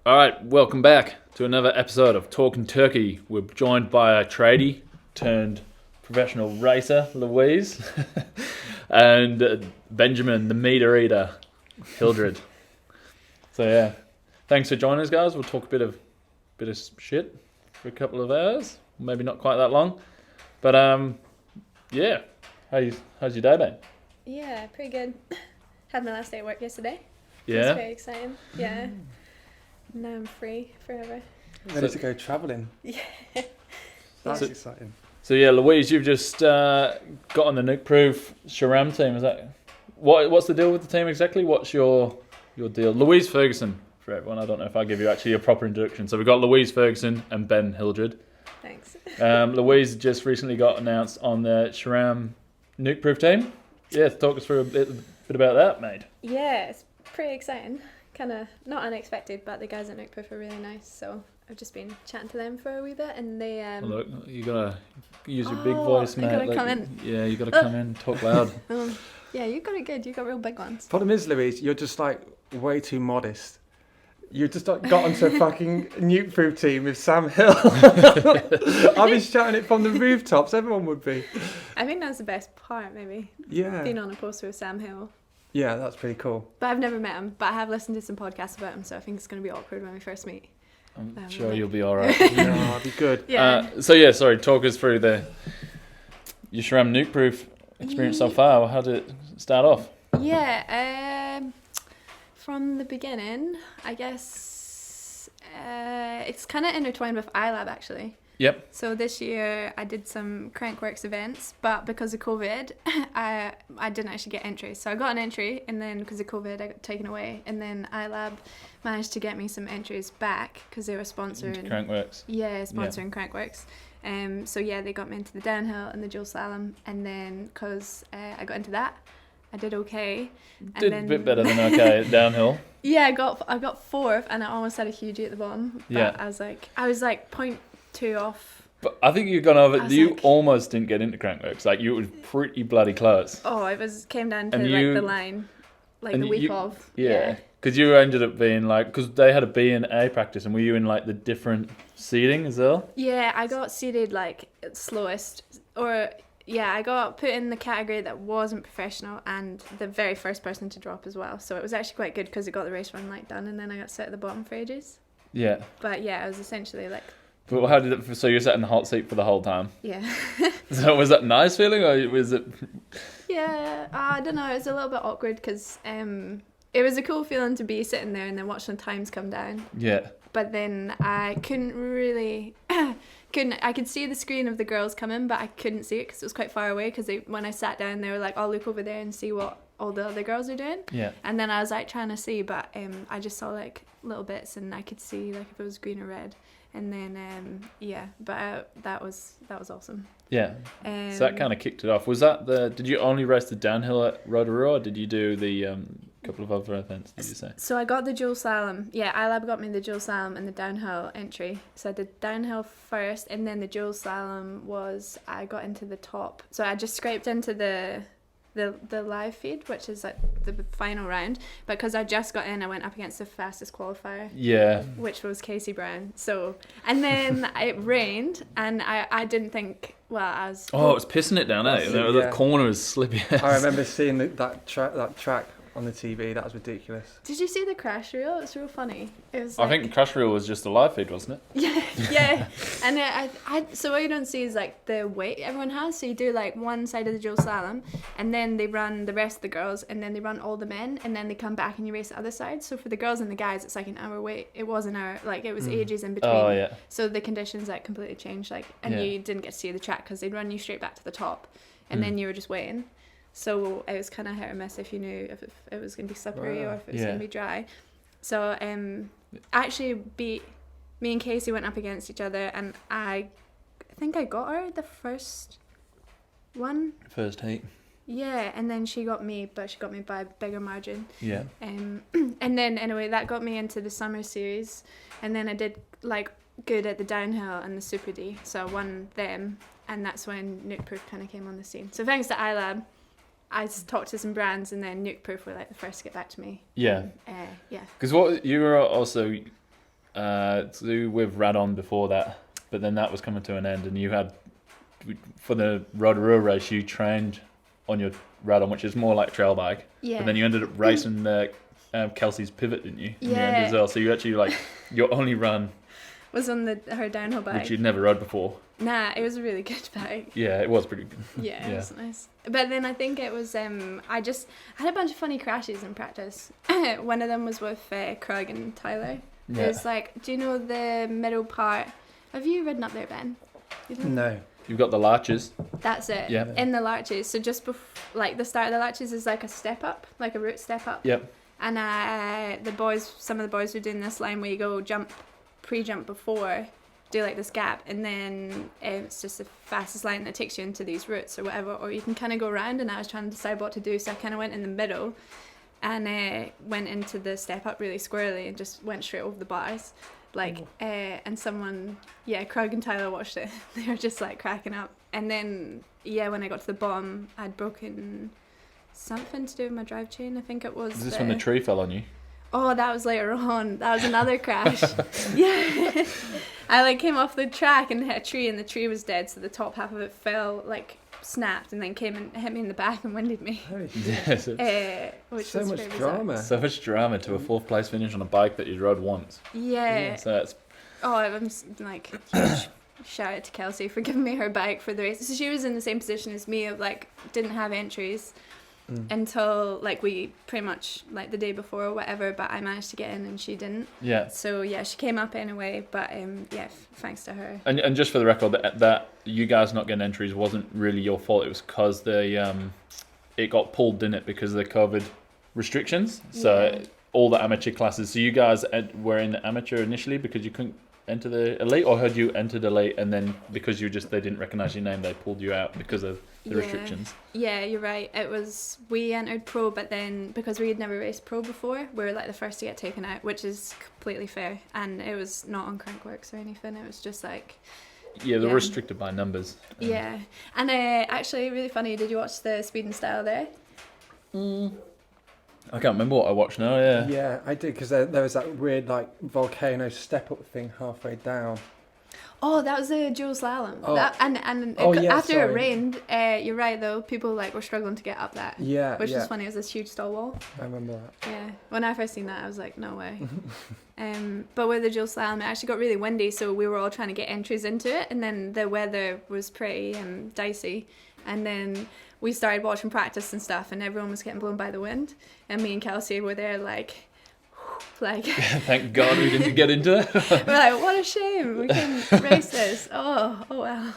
All right, welcome back to another episode of Talking Turkey. We're joined by a tradie turned professional racer, Louise, and Benjamin, the meter eater, Hildred. So yeah, thanks for joining us, guys. We'll talk a bit of shit for a couple of hours, maybe not quite that long, but yeah. How's your day been? Yeah, pretty good. Had my last day at work yesterday. Yeah, It was very exciting. Yeah. Now I'm free forever. Ready to go travelling. Yeah. That's So- exciting. So yeah, Louise, you've just got on the nuke-proof Sharam team. Is that what's the deal with the team exactly? What's your deal? Louise Ferguson, for everyone. I don't know if I give you actually a proper introduction. So we've got Louise Ferguson and Ben Hildred. Thanks. Louise just recently got announced on the Sharam nuke-proof team. Yeah, talk us through a bit about that, mate. Yeah, it's pretty exciting. Kind of not unexpected, but the guys at Nukeproof are really nice. So I've just been chatting to them for a wee bit, and they. Look, you gotta use your big voice, mate. I gotta come in. Yeah, you gotta come in, talk loud. Yeah, you got it good. You got real big ones. Problem is, Louise, you're just like way too modest. You just like, got onto a fucking nuke-proof team with Sam Hill. I'll be shouting it from the rooftops. Everyone would be. I think that's the best part, maybe. Yeah. Being on a poster with Sam Hill. Yeah, that's pretty cool. But I've never met him. But I have listened to some podcasts about him, so I think it's going to be awkward when we first meet. I'm sure you'll be all right. Yeah, that'll be good. Yeah. Talk us through your Sharam nuke-proof experience so far. How did it start off? Yeah, from the beginning, I guess it's kind of intertwined with iLab actually. Yep. So this year I did some Crankworks events, but because of COVID, I didn't actually get entries. So I got an entry, and then because of COVID, I got taken away. And then iLab managed to get me some entries back because they were sponsoring Crankworks. Yeah, sponsoring Crankworks. So yeah, they got me into the downhill and the dual slalom, and then because I got into that, I did okay. Did a bit better than okay at downhill. Yeah, I got fourth, and I almost had a huge at the bottom. But Yeah. I was like 0.2 off. But I think you've gone over. I was You like- almost didn't get into Crankworks. Like you were pretty bloody close. Oh, it came down to And like you- the line, like and the week you- of. Yeah. Because you ended up being like, because they had a B and A practice, and were you in like the different seating as well? Yeah, I got seated like slowest, or yeah, I got put in the category that wasn't professional and the very first person to drop as well. So it was actually quite good because it got the race run like done, and then I got set at the bottom for ages. Yeah. But yeah, I was essentially like, But how did it? So you sat in the hot seat for the whole time. yeah. So was that a nice feeling, or was it? Yeah, I don't know. It was a little bit awkward because it was a cool feeling to be sitting there and then watching the times come down. Yeah. But then I couldn't really, I could see the screen of the girls coming, but I couldn't see it because it was quite far away. Because when I sat down, they were like, "I'll look over there and see what all the other girls are doing." Yeah. And then I was like trying to see, but I just saw like little bits, and I could see like if it was green or red. And then yeah, but that was awesome. Yeah. So that kind of kicked it off. Was that did you only race the downhill at Rotorua, or did you do the couple of other events, did you say? So I got the dual slalom. Yeah, iLab got me the dual slalom and the downhill entry. So I did downhill first, and then the dual slalom was I got into the top. So I just scraped into the live feed, which is like the final round. But because I just got in, I went up against the fastest qualifier. Yeah. Which was Casey Brown. So, and then it rained, and I didn't think, well, I was... Oh, it was pissing it down, eh? Yeah. The corner was slippy. I remember seeing that track on the TV. That was ridiculous. Did you see the crash reel? It's real funny. It was I think the crash reel was just a live feed, wasn't it? Yeah. And so what you don't see is like the weight everyone has. So you do like one side of the dual slalom, and then they run the rest of the girls, and then they run all the men, and then they come back and you race the other side. So for the girls and the guys, it's like an hour wait. It was an hour, like it was ages in between. Oh, yeah. So the conditions like completely changed, like, and you didn't get to see the track because they'd run you straight back to the top, and then you were just waiting. So it was kind of hit or miss if you knew if it was going to be slippery or if it was going to be dry. So actually, me and Casey went up against each other, and I think I got her the first one. First heat. Yeah, and then she got me, but she got me by a bigger margin. Yeah. And then anyway, that got me into the summer series, and then I did like good at the downhill and the Super D, so I won them, and that's when Nukeproof kind of came on the scene. So thanks to iLab, I talked to some brands, and then Nukeproof were like the first to get back to me. Yeah. Yeah. Because what you were also to do with Radon before that, but then that was coming to an end, and you had, for the Rotorua race, you trained on your Radon, which is more like trail bike. Yeah. But then you ended up racing Kelsey's Pivot, didn't you? In the end Yeah. as well. So you actually your only run Was on her downhill bike. which you'd never rode before. Nah, it was a really good bike. Yeah, it was pretty good. Yeah, it was nice. But then I think it was, I had a bunch of funny crashes in practice. One of them was with Krug and Tyler. Yeah. It was like, do you know the middle part? Have you ridden up there, Ben? You don't? No. You've got the larches. That's it. Yeah. In the larches. So just before, the start of the larches is like a step up, like a route step up. Yep. And some of the boys were doing this line where you go pre-jump before, do like this gap, and then it's just the fastest line that takes you into these routes or whatever, or you can kind of go around, and I was trying to decide what to do, so I kind of went in the middle and went into the step up really squirrely and just went straight over the bars. And someone, Krug and Tyler watched it. They were just like cracking up. And then, when I got to the bottom, I'd broken something to do with my drive chain. I think it was. Is this when the tree fell on you? Oh, that was later on. That was another crash. Yeah. I came off the track and hit a tree, and the tree was dead, so the top half of it fell, snapped, and then came and hit me in the back and winded me. Yes. Which So was much very drama. bizarre. So much drama to a 4th place finish on a bike that you'd rode once. Yeah. So that's Oh, I'm huge shout out to Kelsey for giving me her bike for the race. So she was in the same position as me of didn't have entries until we pretty much the day before or whatever, but I managed to get in and she didn't. yeah. So she came up anyway, but thanks to her. And just for the record, that you guys not getting entries wasn't really your fault. It was because it got pulled, didn't it, because of the COVID restrictions. So all the amateur classes. So you guys were in the amateur initially because you couldn't enter the elite, or had you entered elite and then because they didn't recognise your name, they pulled you out because of the restrictions? Yeah, you're right. It was, we entered pro, but then because we had never raced pro before, we were the first to get taken out, which is completely fair. And it was not on Crankworks or anything. It was just they're restricted by numbers. Yeah. And actually, really funny, did you watch the Speed and Style there? I can't remember what I watched now. Yeah, I did, because there was that weird volcano step up thing halfway down. Oh, that was a dual slalom. Oh. After sorry. it rained, you're right though, people were struggling to get up that. Yeah, Which was funny, it was this huge stall wall. I remember that. Yeah, when I first seen that, I was like, no way. But with the dual slalom, it actually got really windy, so we were all trying to get entries into it, and then the weather was pretty dicey, and then we started watching practice and stuff, and everyone was getting blown by the wind, and me and Kelsey were there Thank God we didn't get into it. we're like, what a shame, we couldn't race this. Oh well.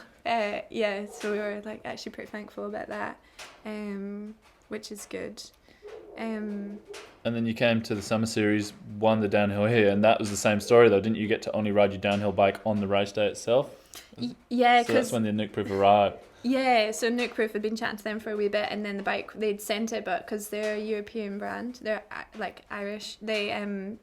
So we were actually pretty thankful about that, which is good. And then you came to the summer series, won the downhill here, and that was the same story though. Didn't you get to only ride your downhill bike on the race day itself? Yeah, So that's when the Nuke Proof arrived. Yeah, so Nuke Proof had been chatting to them for a wee bit, and then the bike, they'd sent it, but because they're a European brand, they're Irish, they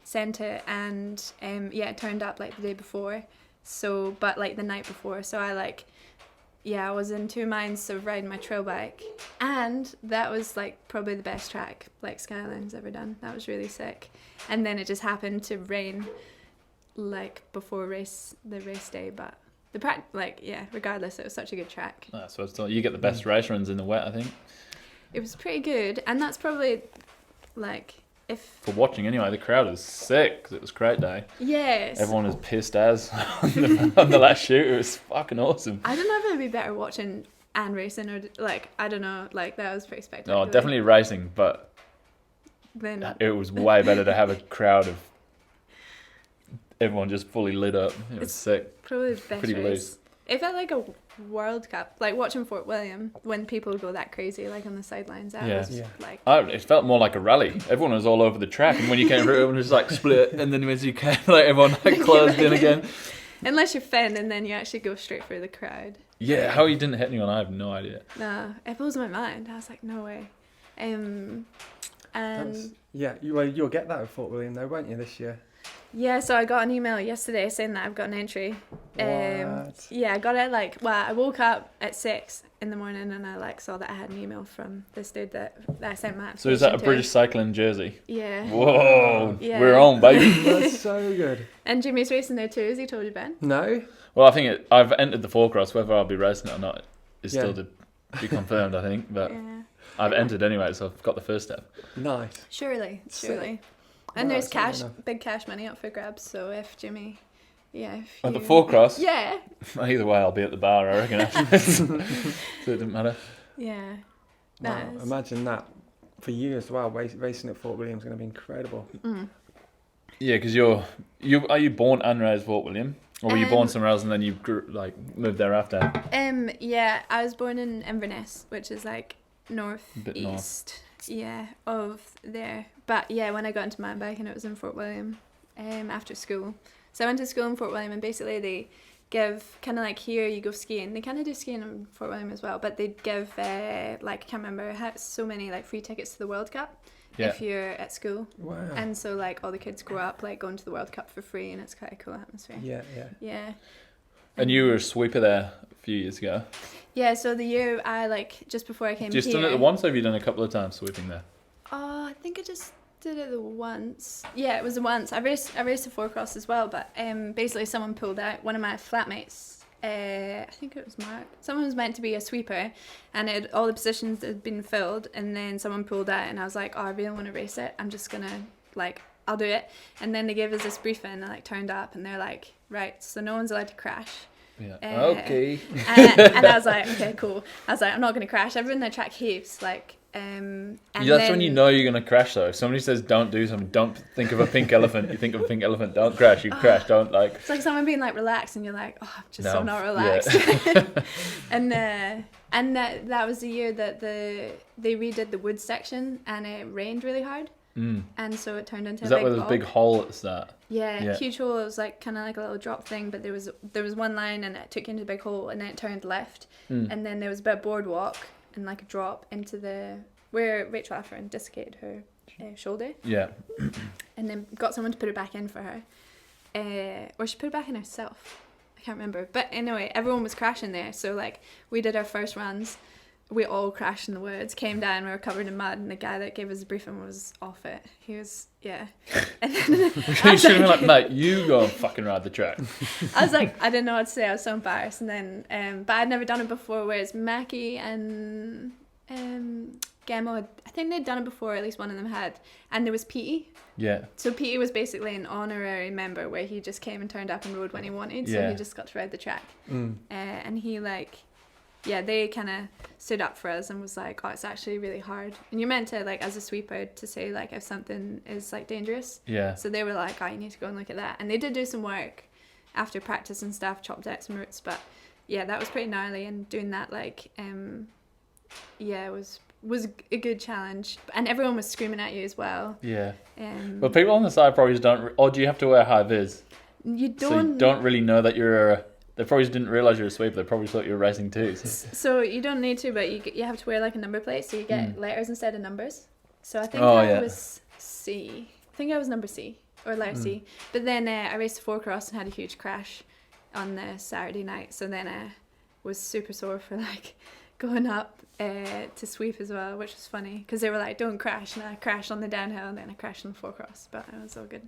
sent it, and it turned up the day before, so, but the night before, so I was in two minds of riding my trail bike, and that was probably the best track Skyline's ever done. That was really sick, and then it just happened to rain before the race day, but regardless, it was such a good track. So you get the best race runs in the wet, I think. It was pretty good, and that's probably if For watching anyway, the crowd was sick. It was a great day. yes. Everyone was pissed as on the last shoot. It was fucking awesome. I don't know if it'd be better watching and racing, or I don't know. That was pretty spectacular. No, definitely racing, but Then it was way better to have a crowd of everyone just fully lit up. It was It's sick. probably the best Pretty race. loose. It felt like a World Cup, watching Fort William when people go that crazy, on the sidelines. That Yeah. was It felt more like a rally. Everyone was all over the track, and when you came through, everyone was split, and then as you came, everyone closed in again. unless you're Finn, and then you actually go straight through the crowd. Yeah, how you didn't hit anyone, I have no idea. Nah, it blows my mind. I was like, no way. And you'll get that at Fort William though, won't you, this year? yeah, so I got an email yesterday saying that I've got an entry. What? Yeah, I got it I woke up at 6 in the morning and I saw that I had an email from this dude that I sent my application So is that a to. British cycling jersey? Yeah. Whoa, Yeah. we're on, baby. That's so good. And Jimmy's racing there too, has he told you, Ben? No? Well, I think I've entered the 4-cross. Whether I'll be racing it or not is Yeah. still to be confirmed, I think. But Yeah. I've entered anyway, so I've got the first step. Nice. Surely. Sick. And Wow, there's that's not enough. big cash money up for grabs, so if Jimmy... Yeah, if At the you- 4-cross? Yeah. Either way, I'll be at the bar, I reckon. So it doesn't matter. Yeah. Wow, Nice. imagine that for you as well. Racing at Fort William is going to be incredible. Mm. Yeah, because are you born and raised Fort William? Or were you born somewhere else and then you moved there after? Yeah, I was born in Inverness, which is like Bit north. northeast, yeah, of there. But yeah, when I got into mountain biking, it was in Fort William, after school. So I went to school in Fort William, and basically they give kind of like here you go skiing. They kind of do skiing in Fort William as well, but they give I can't remember so many like free tickets to the World Cup if you're at school. Wow. And so like all the kids grow up like going to the World Cup for free, and it's quite a cool atmosphere. Yeah. And you were a sweeper there a few years ago. Yeah, so the year I just before I came Just here. done it once, or have you done a couple of times sweeping there? Oh, I think I just did it the once. Yeah, it was the once. I raced a 4-cross as well, but basically someone pulled out. One of my flatmates, I think it was Mark. Someone was meant to be a sweeper, and all the positions had been filled, and then someone pulled out, and I was like, oh, I really want to race it. I'm just gonna I'll do it. And then they gave us this briefing, and I turned up, and they're like, right, so no one's allowed to crash. Yeah. Okay. And I was like, okay, cool. I was like, I'm not gonna crash. I've ridden the track heaps, and That's when you know you're going to crash, though. If somebody says don't do something, don't think of a pink elephant. You think of a pink elephant, don't crash. You crash, don't like... It's like someone being like relaxed, and you're like, oh, I'm just No. so not relaxed. Yeah. and that was the year that they redid the woods section, and it rained really hard. And so it turned into Is a that big where there's a bog. big hole at the start? Yeah, huge hole. It was like kind of like a little drop thing, but there was one line, and it took you into the big hole, and then it turned left, and then there was a bit of boardwalk and like a drop into where Rachel Afferin dislocated her shoulder. Yeah. And then got someone to put it back in for her, or she put it back in herself. I can't remember, but anyway, everyone was crashing there. So like we did our first runs. We all crashed in the woods, came down, we were covered in mud, and the guy that gave us the briefing was off it. He was, yeah. And then You should have been like, mate, you go and fucking ride the track. I was like, I didn't know what to say. I was so embarrassed. And then, but I'd never done it before, whereas Mackie and Gemo, I think they'd done it before, at least one of them had. And there was Petey. Yeah. So Petey was basically an honorary member where he just came and turned up and rode when he wanted. So Yeah. he just got to ride the track. And he they kind of stood up for us and was like, oh, it's actually really hard. And you're meant to, like, as a sweeper, to say, like, if something is, like, dangerous. Yeah. So they were like, oh, you need to go and look at that. And they did do some work after practice and stuff, chopped out some roots. But, yeah, that was pretty gnarly. And doing that, like, was a good challenge. And everyone was screaming at you as well. Yeah. Well, people on the side probably just don't... Or do you have to wear high vis? You don't... So you don't really know that you're... They probably just didn't realise you were a sweeper. They probably thought you were racing too. So you don't need to, but you have to wear like a number plate, so you get letters instead of numbers. So I think I was C. I think I was number C or letter C. But then I raced a 4-cross and had a huge crash on the Saturday night. So then I was super sore for like going up to sweep as well, which was funny because they were like, "Don't crash," and I crashed on the downhill and then I crashed on the 4-cross. But it was all good.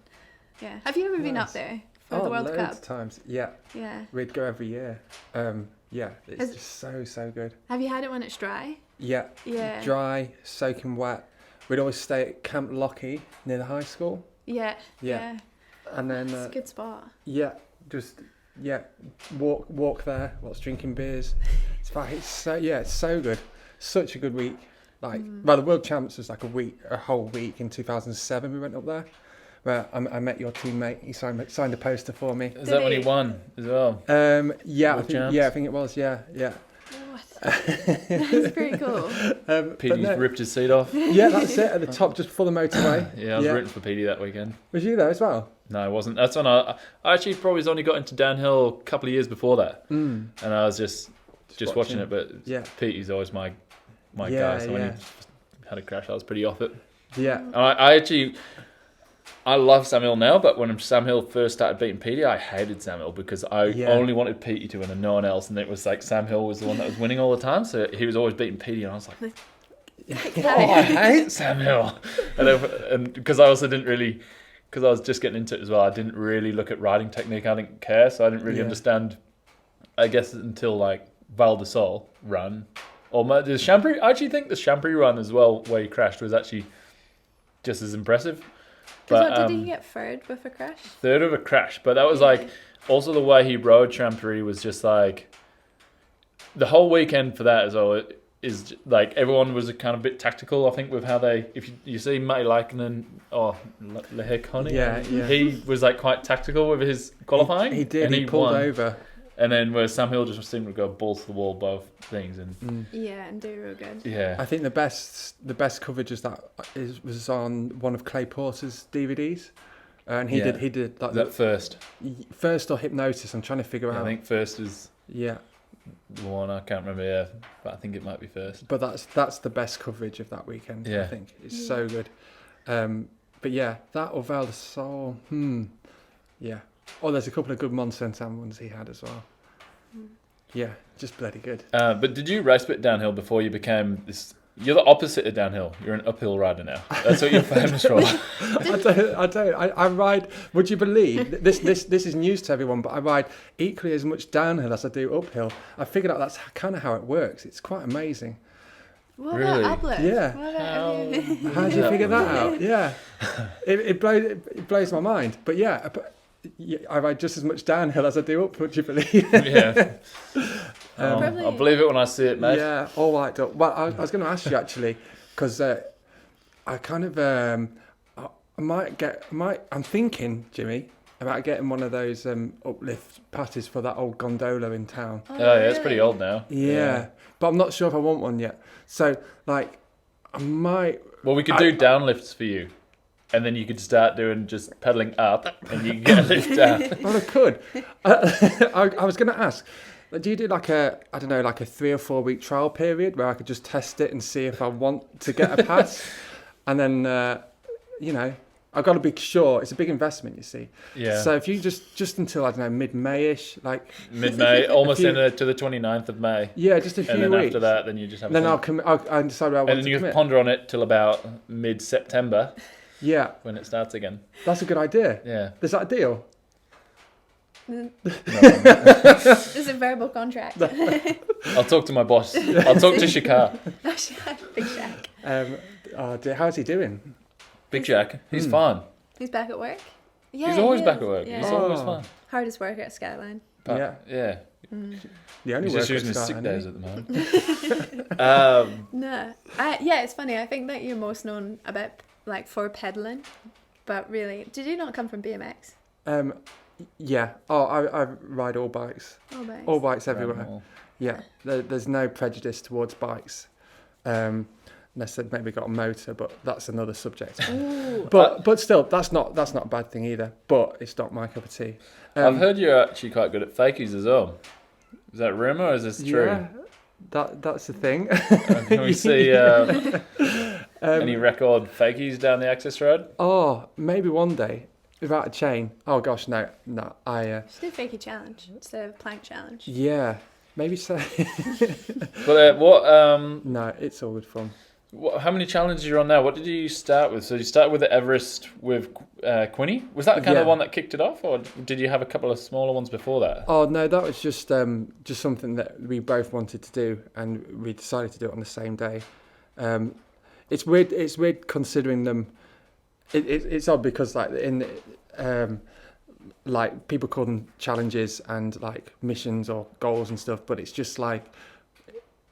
Yeah. Have you ever been up there? For the World loads Cup? of times. Yeah. Yeah. We'd go every year. It's just so good. Have you had it when it's dry? Yeah. Yeah. Dry, soaking wet. We'd always stay at Camp Lockie near the high school. Yeah. Yeah. And then It's a good spot. walk there whilst drinking beers. It's so good. Such a good week. Like, well, the World Champs was like a whole week in 2007. We went up there. Where I met your teammate. He signed a poster for me. Is that when he won as well? I think it was. Yeah. What? That's pretty cool. Petey's ripped his seat off. Yeah, that's it. At the top, just before the motorway. Yeah, I was rooting for Petey that weekend. Was you there as well? No, I wasn't. That's when I actually probably only got into downhill a couple of years before that. And I was just watching it. But Petey's always my guy. So when he had a crash, I was pretty off it. Yeah. And I love Sam Hill now, but when Sam Hill first started beating Petey, I hated Sam Hill because I only wanted Petey to win and no one else, and it was like Sam Hill was the one that was winning all the time, so he was always beating Petey, and I was like, I hate Sam Hill. And because I also didn't really, because I was just getting into it as well, I didn't really look at riding technique. I didn't care, so I didn't really understand, I guess, until like Val de Sol run. Or the Chambry, I actually think the Chambry run as well, where he crashed, was actually just as impressive. But did he get third with a crash? Third of a crash, but that was like, also the way he rode Chambry was just like, the whole weekend for that as well, is like, everyone was kind of a bit tactical, I think, with how they, if you see Matty Lackinen or Lehekoni, he was like quite tactical with his qualifying. He did, and he pulled won. over. And then where Sam Hill just seemed to go balls to the wall both things, and and do real good. Yeah, I think the best coverage was on one of Clay Porter's DVDs, and he did like that first or Hypnosis. I'm trying to figure out. I think first is the one, I can't remember. Yeah, but I think it might be first. But that's the best coverage of that weekend. I think it's so good. But yeah, that or Val de Sol. Yeah. Oh, there's a couple of good Mont Saint-Anne ones he had as well. Yeah, just bloody good. But did you race a bit downhill before you became this? You're the opposite of downhill. You're an uphill rider now. That's what you're famous for. I don't. I ride. Would you believe this is news to everyone? But I ride equally as much downhill as I do uphill. I figured out that's kind of how it works. It's quite amazing. What Really? about uplift? Yeah. How do you figure that out? Yeah, it blows my mind. But yeah. I ride just as much downhill as I do up, would you believe? Yeah. I'll believe it when I see it, mate. Yeah, all right. Well, I was going to ask you actually, because I kind of, I'm thinking, Jimmy, about getting one of those uplift passes for that old gondola in town. Oh yeah, it's pretty old now. Yeah, but I'm not sure if I want one yet. So, like, I might... Well, we could do downlifts for you. And then you could start doing just pedaling up, and you can get a lift down. Well, I could. I was going to ask, do you do like a 3 or 4 week trial period where I could just test it and see if I want to get a pass? And then, I've got to be sure. It's a big investment, you see. Yeah. So if you just until, I don't know, mid-May-ish, like... Mid-May, almost to the 29th of May. Yeah, just a few weeks. And then after that, then you just have then I'll decide where I want to commit. And then you ponder on it till about mid-September. Yeah. When it starts again. That's a good idea. Yeah. Is that a deal? This is a verbal contract. I'll talk to my boss. I'll talk to Shakar. Big Shaq. How's he doing? Big Jack. He's fine. He's back at work? Yeah, he's always back at work. Yeah. He's always fine. Hardest worker at Skyline. But, yeah. The only he's just using his sick days at the moment. Yeah, it's funny. I think that you're most known about like for pedaling, but really, did you not come from BMX? Yeah. Oh, I ride all bikes. All bikes everywhere. Yeah. There's no prejudice towards bikes. Unless they've maybe got a motor, but that's another subject. But still, that's not a bad thing either. But it's not my cup of tea. I've heard you're actually quite good at fakies as well. Is that rumour or is this true? Yeah, that's the thing. Can we see any record fakies down the access road? Oh, maybe one day without a chain. Oh gosh, no. I should do fakie challenge instead of plank challenge. Yeah, maybe so. But No, it's all good fun. How many challenges are you on now? What did you start with? So you started with the Everest with Quinny? Was that kind of the one that kicked it off, or did you have a couple of smaller ones before that? Oh no, that was just something that we both wanted to do, and we decided to do it on the same day. It's weird. It's weird considering them. It's odd because like like people call them challenges and like missions or goals and stuff, but it's just like.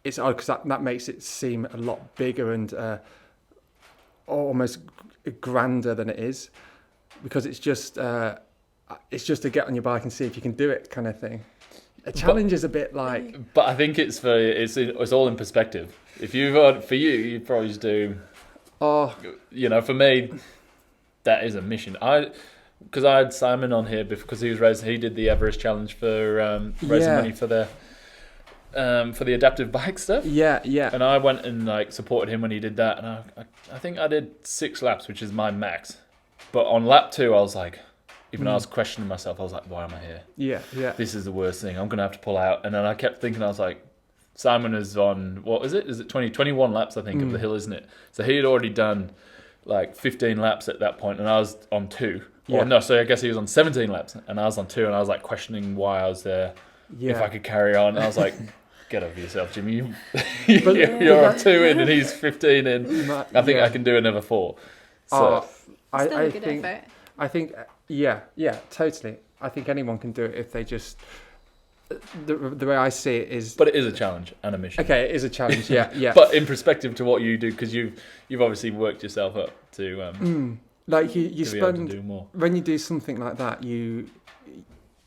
It's odd because that makes it seem a lot bigger and almost grander than it is, because it's just to get on your bike and see if you can do it kind of thing. A challenge is a bit like. But I think it's all in perspective. If you'd probably just do. Oh. For me, that is a mission. Because I had Simon on here because he was raising. He did the Everest challenge for raising money for the for the adaptive bike stuff. Yeah. And I went and like supported him when he did that, and I think I did 6 laps, which is my max. But on lap 2, I was like, even I was questioning myself. I was like, why am I here? Yeah. This is the worst thing. I'm gonna have to pull out. And then I kept thinking, I was like, Simon is on, what is it? Is it 21 laps? I think of the hill, isn't it? So he had already done like 15 laps at that point, and I was on 2. Yeah. Or no, so I guess he was on 17 laps, and I was on 2, and I was like questioning why I was there. Yeah. If I could carry on. And I was like, get over yourself, Jimmy. You're on 2 in and he's 15 in. I think I can do another 4. So I think effort. I think totally. I think anyone can do it if they just. The way I see it is. But it is a challenge and a mission. Okay, it is a challenge. Yeah. But in perspective to what you do, because you've obviously worked yourself up to. Like you to spend be able to do more. When you do something like that, you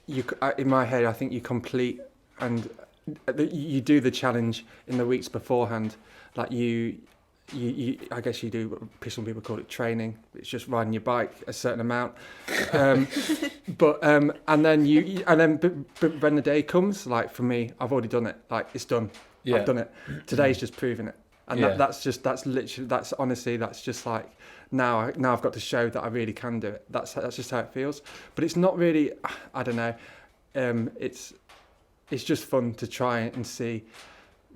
in my head I think you complete and you do the challenge in the weeks beforehand. Like you I guess you do. Some people call it training. It's just riding your bike a certain amount. But and then when the day comes, like for me, I've already done it. Like it's done. Yeah. I've done it. Today's just proving it. And that's honestly just like now I've got to show that I really can do it. That's just how it feels. But it's not really. I don't know. It's just fun to try and see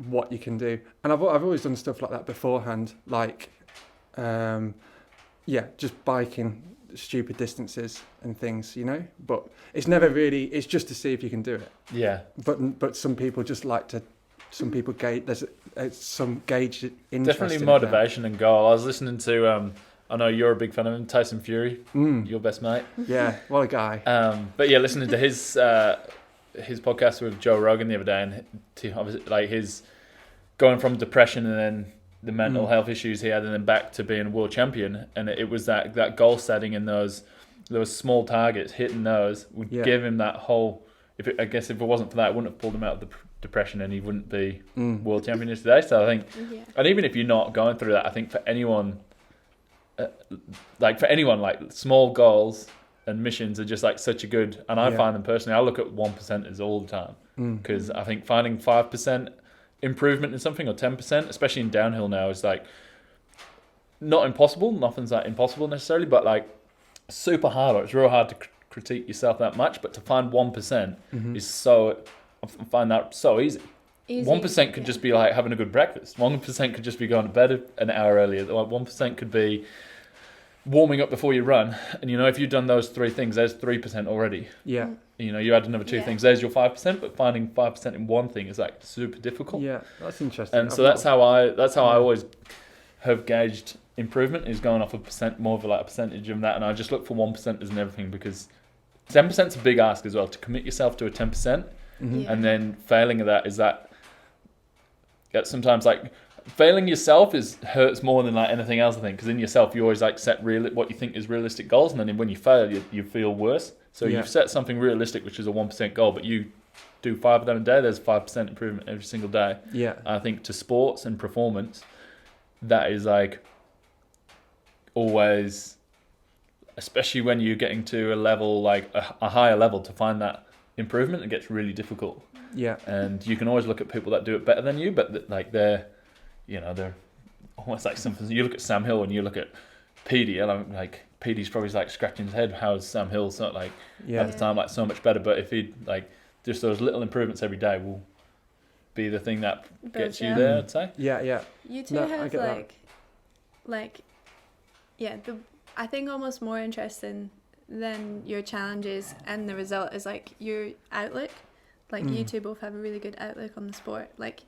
what you can do. And I've always done stuff like that beforehand, like just biking stupid distances and things, but it's never really, it's just to see if you can do it. But some people just like to, some people gauge, there's some gauge interest. Definitely motivation and goal. I was listening to I know you're a big fan of him, Tyson Fury, your best mate. Yeah, what a guy. But yeah, listening to his podcast with Joe Rogan the other day, and obviously like his going from depression and then the mental health issues he had, and then back to being a world champion, and it was that goal setting and those small targets, hitting those would give him that whole. I guess if it wasn't for that, it wouldn't have pulled him out of the depression, and he wouldn't be world champion today. So I think, and even if you're not going through that, I think for anyone, like small goals and missions are just like such a good. And I find them personally, I look at 1% all the time, because I think finding 5% improvement in something, or 10%, especially in downhill now, is like not impossible. Nothing's like impossible necessarily, but like super hard. Or it's real hard to critique yourself that much, but to find 1% is so. I find that so easy. 1% could just be like having a good breakfast. 1% could just be going to bed an hour earlier. 1% could be warming up before you run. And if you've done those 3 things, there's 3% already. Yeah. You add another 2 things, there's your 5%, but finding 5% in one thing is like super difficult. Yeah, that's interesting. And so that's how I always have gauged improvement, is going off more of a percentage of that, and I just look for 1% as in everything, because 10% is a big ask as well, to commit yourself to a 10%, and then failing at that is that sometimes like failing yourself hurts more than like anything else, I think, because in yourself you always like set what you think is realistic goals, and then when you fail you feel worse. So you've set something realistic, which is a 1% goal, but you do 5 of them a day, there's 5% improvement every single day. Yeah. I think to sports and performance, that is like always, especially when you're getting to a level, like a higher level, to find that improvement, it gets really difficult. Yeah. And you can always look at people that do it better than you, but like they're almost like something. You look at Sam Hill and you look at Petey, and I'm like, Petey's probably like scratching his head. How is Sam Hill at the time like so much better? But if he like just those little improvements every day will be the thing that gets you there, I'd say. Yeah. You two have I think almost more interesting than your challenges and the result is like your outlook. Like you two both have a really good outlook on the sport. Like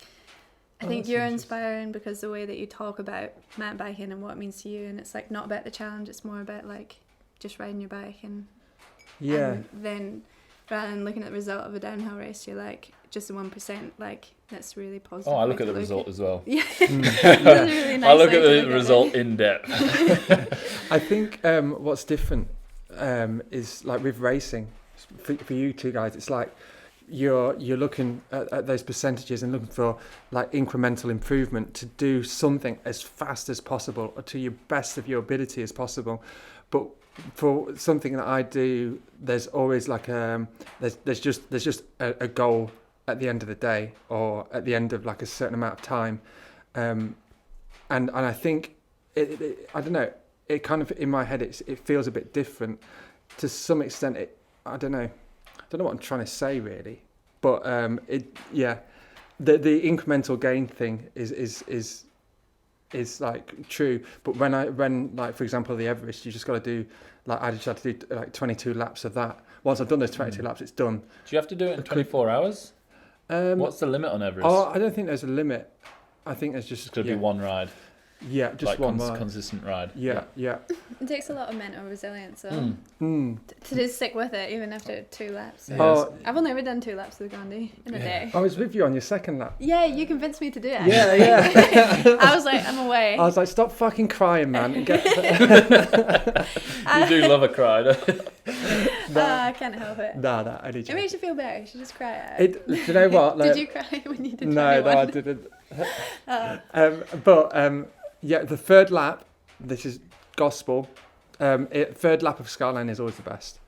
I think you're inspiring because the way that you talk about mountain biking and what it means to you, and it's like not about the challenge, it's more about like just riding your bike and then rather than looking at the result of a downhill race, you're like just the 1%, like that's really positive. Oh, I look at the result as well. Yeah. Really nice. I look at the result in depth. I think what's different is like with racing for you two guys, it's like you're looking at those percentages and looking for like incremental improvement to do something as fast as possible or to your best of your ability as possible. But for something that I do, there's always like there's just a goal at the end of the day or at the end of like a certain amount of time, and I think I don't know, it kind of in my head it feels a bit different to some extent. I don't know what I'm trying to say really, but the incremental gain thing is like true. But when like for example the Everest, you just got to do like I just had to do like 22 laps of that. Once I've done those 22 laps, it's done. Do you have to do it in 24 hours? What's the limit on Everest? Oh, I don't think there's a limit. I think there's just... It's going to be one ride. Yeah, just like one ride. Consistent ride. Yeah. It takes a lot of mental resilience, so to just stick with it even after 2 laps. So. Yes. I've only ever done 2 laps of the Grande in a day. I was with you on your second lap. Yeah, you convinced me to do it. Yeah. I was like, I'm away. I was like, stop fucking crying, man. You do love a cry, don't you? I can't help it. Nah, I did. It makes you feel better. You should just cry it out. Do you know what? Like, did you cry when you did 21? No, I didn't. Yeah, the third lap, this is gospel. Third lap of Skyline is always the best.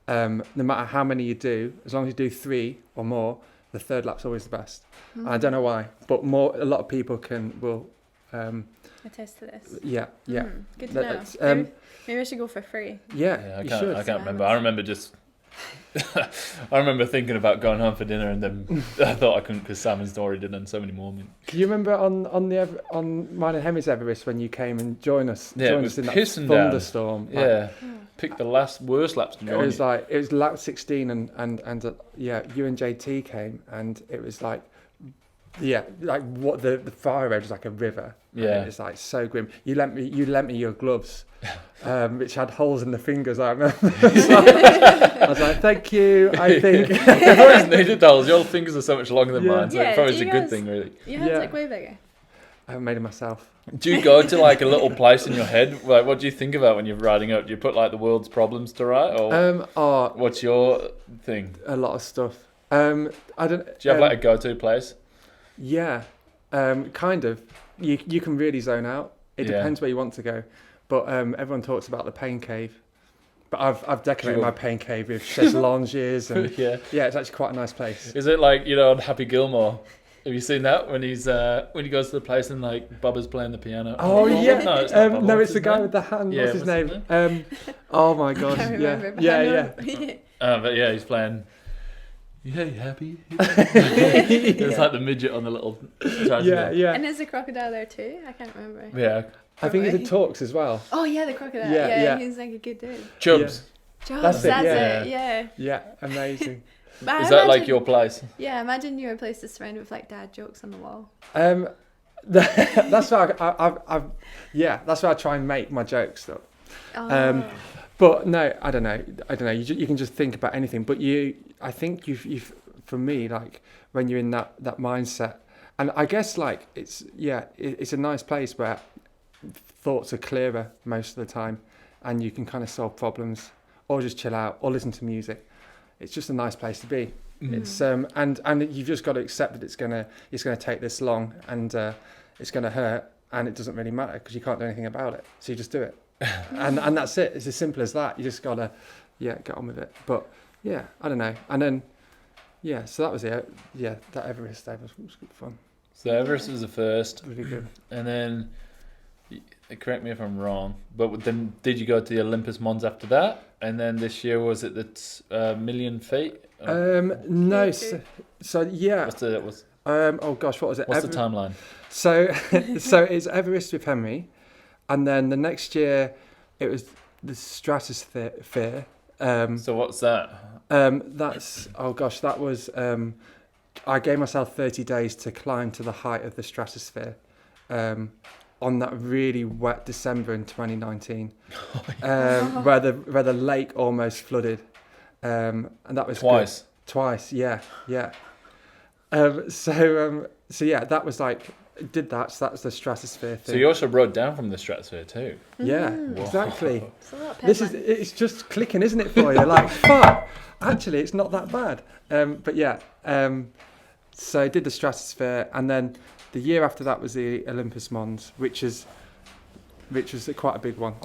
No matter how many you do, as long as you do 3 or more, the third lap's always the best. Mm-hmm. I don't know why, but a lot of people will attest to this. Yeah. Good to know. Maybe I should go for free. Yeah, I can't remember. I remember just... I remember thinking about going home for dinner, and then I thought I couldn't because Simon's already done so many more. Do you remember on mine and Hemi's Everest when you came and joined us? Yeah, joined it was us in pissing that thunderstorm. Down. Yeah, picked the worst laps to join. It was lap 16, and you and JT came, and it was like. Yeah, like what the far edge is like a river. Yeah, it's like so grim. You lent me your gloves, which had holes in the fingers. I remember. I was like, thank you. I think you've always needed holes. Your fingers are so much longer than mine, so it probably is a good thing, really. Your hands like way bigger. I haven't made it myself. Do you go to like a little place in your head? Like, what do you think about when you're writing out? Do you put like the world's problems to write, or what's your thing? A lot of stuff. I don't. Do you have like a go-to place? Yeah, kind of. You can really zone out. It depends where you want to go, but everyone talks about the pain cave. But I've decorated my pain cave with chaise lounges and it's actually quite a nice place. Is it like on Happy Gilmore? Have you seen that when he goes to the place and like Bubba's playing the piano? Oh yeah, no, it's not Bubba. No, it's the guy with the hand. What's his name? Oh my god, yeah. But yeah, he's playing. Yeah, you happy? It's like the midget on the little... Yeah. And there's a crocodile there too? I can't remember. Yeah. I think it talks as well. Oh yeah, the crocodile. Yeah. He's like a good dude. Chubbs. Yeah. That's it, yeah. Yeah, amazing. Is that like your place? Yeah, imagine your place is surrounded with like dad jokes on the wall. That's why that's why I try and make my jokes though. Oh. But no, I don't know. You can just think about anything. But I think you've for me, like when you're in that mindset, and I guess like it's a nice place where thoughts are clearer most of the time, and you can kind of solve problems, or just chill out, or listen to music. It's just a nice place to be. It's and you've just got to accept that it's gonna take this long, and it's gonna hurt, and it doesn't really matter because you can't do anything about it. So you just do it. and that's it. It's as simple as that. You just gotta get on with it. But I don't know. And then so that was it. That Everest day was good fun. So Everest was the first, really good. And then correct me if I'm wrong, but then did you go to the Olympus Mons after that? And then this year was it the million feet? No. So yeah. Oh gosh, what was it? What's the timeline? So it's Everest with Henry. And then the next year, it was the stratosphere. So what's that? That was. I gave myself 30 days to climb to the height of the stratosphere, on that really wet December in 2019, where the lake almost flooded, and that was twice. Good. Twice, yeah. That was like. Did that, so that's the stratosphere thing. So you also rode down from the stratosphere too. Yeah, exactly. It's it's just clicking, isn't it, for you? Like, fuck, actually it's not that bad. So I did the stratosphere, and then the year after that was the Olympus Mons, which was quite a big one.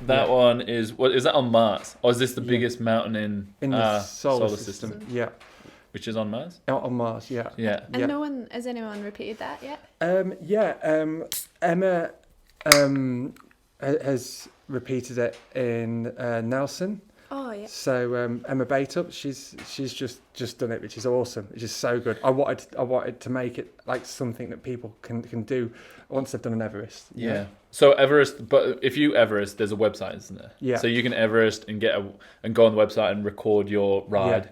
That one is what is that on Mars, or is this the biggest mountain in the solar system? Yeah, which is on Mars. Out on Mars, yeah. And no one has anyone repeated that yet? Emma has repeated it in Nelson. Oh yeah. So Emma Batup, she's just done it, which is awesome. It's just so good. I wanted to make it like something that people can do once they've done an Everest. Yeah. So Everest, but if you Everest, there's a website, isn't there? Yeah. So you can Everest and and go on the website and record your ride,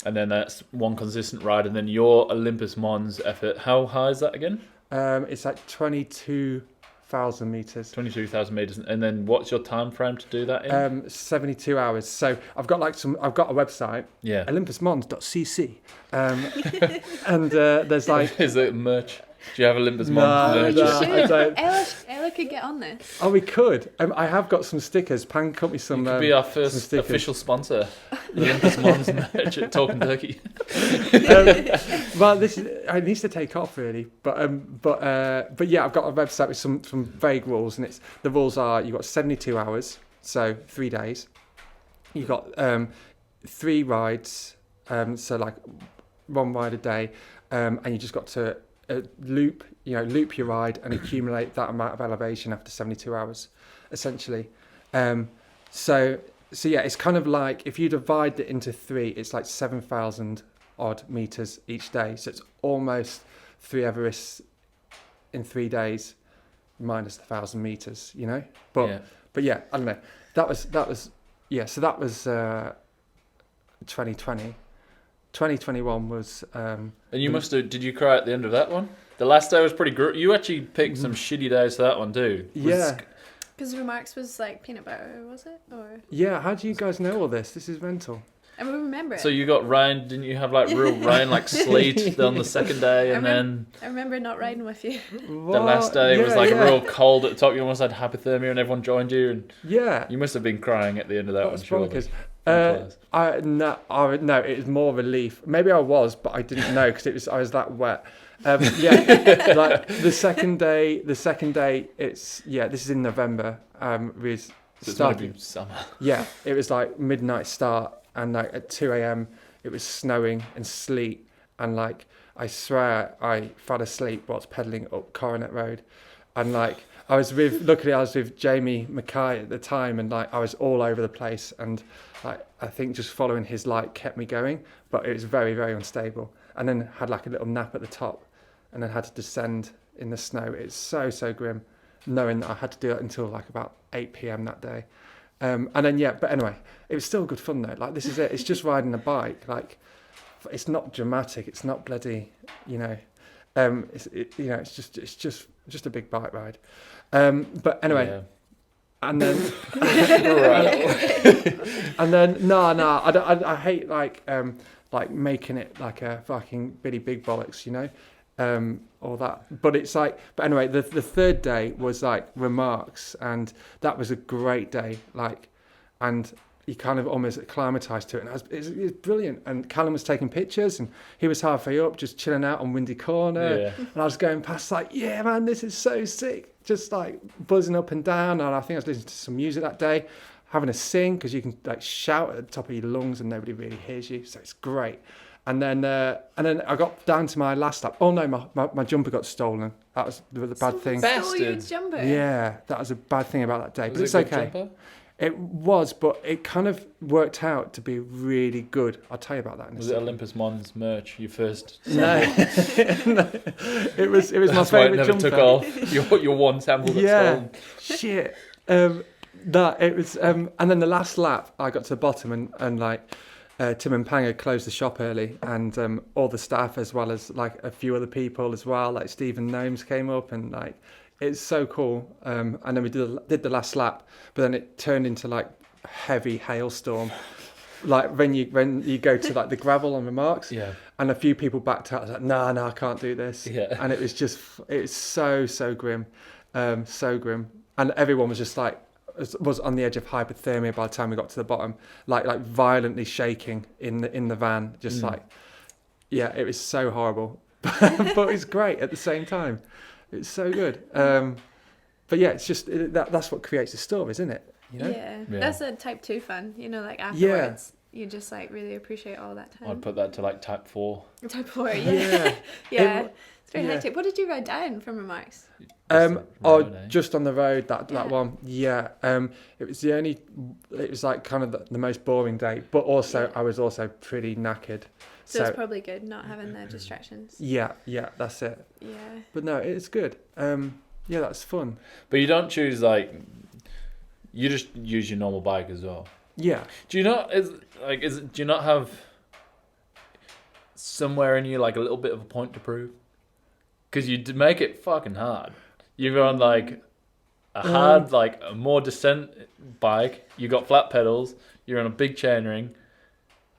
and then that's one consistent ride, and then your Olympus Mons effort. How high is that again? It's like 22,000 meters. 22,000 meters, and then what's your time frame to do that in? 72 hours. So I've got a website. Yeah. olympusmons.cc. And there's like. Is it merch? Do you have Olympus Mons merch? No, I don't. Ella could get on this. Oh, we could. I have got some stickers. Pan cut me some. You could be our first official sponsor. Olympus Mons merch at Talkin Turkey. Well, it needs to take off really, but yeah, I've got a website with some vague rules, and the rules are you've got 72 hours, so 3 days. You've got 3 rides, so like 1 ride a day, and you just got to loop your ride and accumulate that amount of elevation after 72 hours, essentially. So yeah, it's kind of like if you divide it into 3, it's like 7,000 odd meters each day. So it's almost 3 Everests in 3 days, minus 1,000 meters. But yeah, I don't know. That was yeah. So that was 2020. 2021 was. And you must have. Did you cry at the end of that one? The last day was pretty good. You actually picked some shitty days for that one too. Yeah. Because the remarks was like peanut butter, was it? Or yeah. How do you guys know all this? This is mental. And we remember it. So you got rain? Didn't you have like real rain, like sleet on the second day, and then I remember not riding with you. The last day was like real cold at the top. You almost had hypothermia, and everyone joined you. And you must have been crying at the end of that one. Surely. No, it was more relief. Maybe I was, but I didn't know because I was that wet. Like the second day, this is in November. We started summer. Yeah, it was like midnight start, and like at 2 a.m. it was snowing and sleet, and like I swear I fell asleep whilst pedalling up Coronet Road, and like I was with Jamie Mackay at the time, and like I was all over the place, and like I think just following his light kept me going, but it was very, very unstable. And then had like a little nap at the top, and then had to descend in the snow. It's so grim, knowing that I had to do it until like about 8 p.m. that day. And then but anyway, it was still good fun though. Like this is it. It's just riding a bike. Like it's not dramatic. It's not bloody. It's just a big bike ride. But anyway. Yeah. And then, I hate like making it like a fucking Billy Big Bollocks, all that. But it's like, but anyway, the third day was like remarks, and that was a great day. Like, and you kind of almost acclimatized to it, and it was brilliant. And Callum was taking pictures, and he was halfway up, just chilling out on Windy Corner, and I was going past like, yeah, man, this is so sick. Just like buzzing up and down, and I think I was listening to some music that day, having a sing because you can like shout at the top of your lungs and nobody really hears you, so it's great. And then I got down to my last lap. Oh no, my jumper got stolen. That was the bad thing. Stole your jumper? Yeah, that was a bad thing about that day. Was but it's okay. Jumper? It was, but it kind of worked out to be really good. I'll tell you about that in a second. Was it Olympus Mons merch? Your first? No. It was my favourite jumper. Took off. Your one sample got stolen. Shit. And then the last lap, I got to the bottom, and like Tim and Pang had closed the shop early, and all the staff as well as like a few other people as well, like Stephen Gnomes came up, and like. It's so cool. And then we did the last lap, but then it turned into like a heavy hailstorm. Like when you go to like the gravel on remarks, and a few people backed out. I was like, no, I can't do this. Yeah. And it's so grim, so grim. And everyone was just like was on the edge of hypothermia by the time we got to the bottom, like violently shaking in the van, just like, yeah, it was so horrible, but it's great at the same time. It's so good. But yeah, it's just that's what creates the story, isn't it? You know? Yeah. Yeah. That's a type 2 fun. You know, like afterwards, you just like really appreciate all that time. I'd put that to like type 4. Type 4, yeah. Yeah. Yeah. It- It's very yeah. hectic. What did you write down from remarks? Just on the road, that Yeah. one. Yeah. It was like kind of the most boring day, but also Yeah. I was also pretty knackered. So it's probably good not having the distractions. Yeah, that's it. Yeah. But no, it's good. Yeah, that's fun. But you don't choose like, you just use your normal bike as well. Yeah. Do you not do you not have somewhere in you like a little bit of a point to prove? Because you make it fucking hard. You're on like a hard, like a more descent bike. You got flat pedals. You're on a big chainring.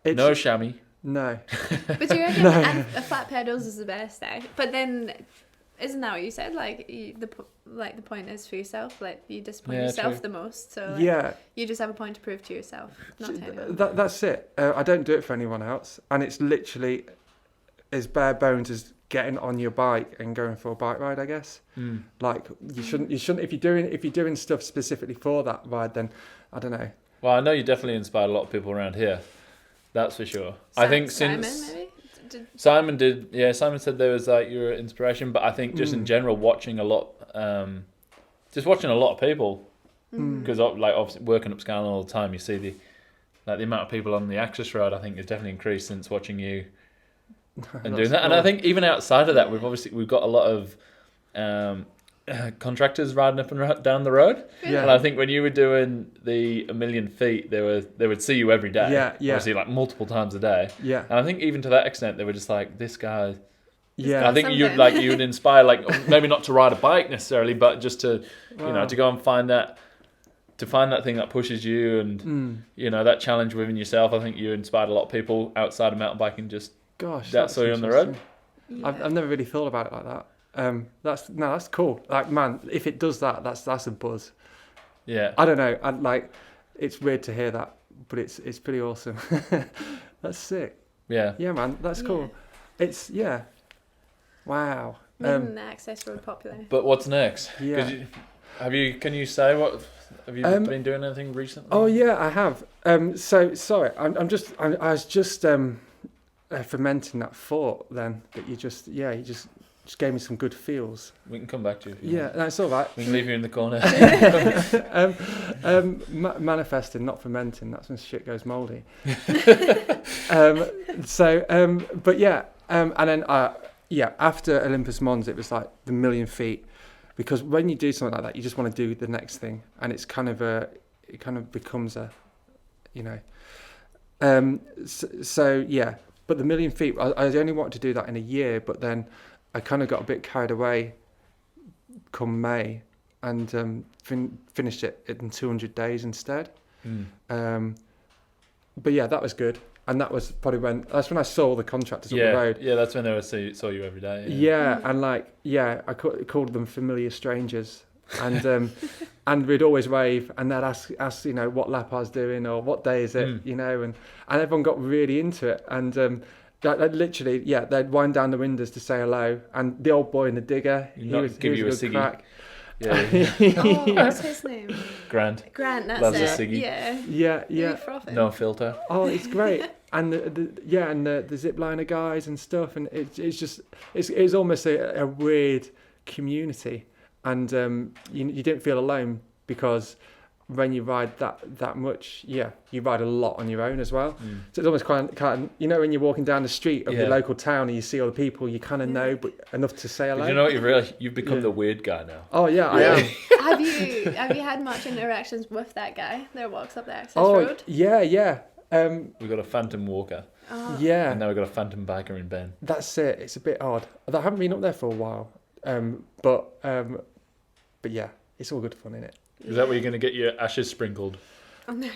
No chamois. No. But do you reckon and a flat pedals is the best, eh? But then, isn't that what you said? Like the point is for yourself. Like you disappoint yourself true. the most. So Yeah. you just have a point to prove to yourself, not to anyone. That's it. I don't do it for anyone else, and it's literally as bare bones as getting on your bike and going for a bike ride, I guess. Like you shouldn't if you're doing stuff specifically for that ride, then I don't know. Well, I know you definitely inspired a lot of people around here. That's for sure. I think since Simon, maybe? Simon did, yeah. Simon said there was like your inspiration, but I think just in general, watching a lot of people, because like obviously working up Scanlon all the time, you see the amount of people on the access road. I think has definitely increased since watching you and doing that. And I think even outside of that, we've got a lot of contractors riding up and down the road. Yeah. And I think when you were doing the 1,000,000 feet, they would see you every day. Yeah. Obviously, like multiple times a day. Yeah. And I think even to that extent, they were just like, this guy. Yeah. I think you Something. would inspire, like maybe not to ride a bike necessarily, but just to to go and find that thing that pushes you and that challenge within yourself. I think you inspired a lot of people outside of mountain biking. Just Gosh, that saw you on the road. Yeah. I've never really thought about it like that. That's cool. Like, man, if it does that, that's a buzz. Yeah. I don't know. It's weird to hear that, but it's pretty awesome. That's sick. Yeah. Yeah, man, that's cool. It's wow. Making the access road popular. But what's next? Yeah. Can you say what? Have you been doing anything recently? Oh yeah, I have. So sorry, I was just fermenting that thought then that you just gave me some good feels. We can come back to you. Yeah, that's all right. We can leave you in the corner. Manifesting, not fermenting. That's when shit goes mouldy. But yeah, and then after Olympus Mons, it was like the 1,000,000 feet, because when you do something like that, you just want to do the next thing, and it kind of becomes a, so yeah. But the 1,000,000 feet, I only wanted to do that in a year, but then I kind of got a bit carried away come May and finished it in 200 days instead. But yeah, that was good. And that was probably when I saw the contractors on the road. Yeah, that's when they saw you every day. Yeah, and I called them familiar strangers. And and we'd always wave, and they'd ask what lap I was doing or what day is it, and everyone got really into it. And literally, they'd wind down the windows to say hello. And the old boy in the digger, he was a good crack. Yeah. Oh, what's his name? Grant, that's loves it. a ciggy. Yeah. Yeah. No filter. Oh, it's great. And the zip liner guys and stuff, and it's almost a weird community. And you didn't feel alone, because when you ride that much, you ride a lot on your own as well. So it's almost kind of when you're walking down the street of your local town and you see all the people you kind of know, but enough to say hello. But you know what you've become the weird guy now. Oh yeah, I am. Have you had much interactions with that guy that walks up the access road? Yeah. We've got a phantom walker. Yeah. And now we've got a phantom biker in Ben. That's it. It's a bit odd. I haven't been up there for a while. But yeah, it's all good fun, isn't it? Is that where you're going to get your ashes sprinkled? Oh, no.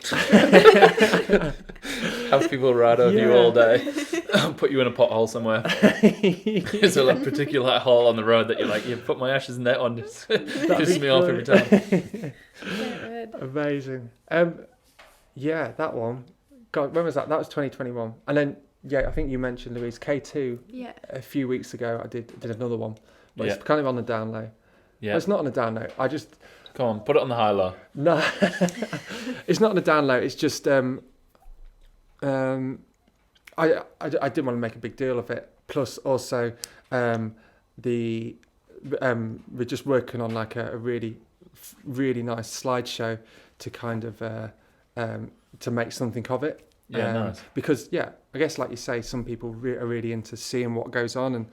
Have people ride over you all day, put you in a pothole somewhere. There's a particular hole on the road that you're like, put my ashes in that one. Just pisses me off every time. Amazing. Yeah, that one. God, when was that? That was 2021. And then, I think you mentioned, Louise, K2. Yeah. A few weeks ago, I did another one. But it's kind of on the down low. Yeah. It's not on the down low. Come on, put it on the high low. No, it's not on the down low. It's just I didn't want to make a big deal of it. Plus, also, we're just working on like a really nice slideshow to kind of to make something of it. Yeah, nice. Because I guess like you say, some people are really into seeing what goes on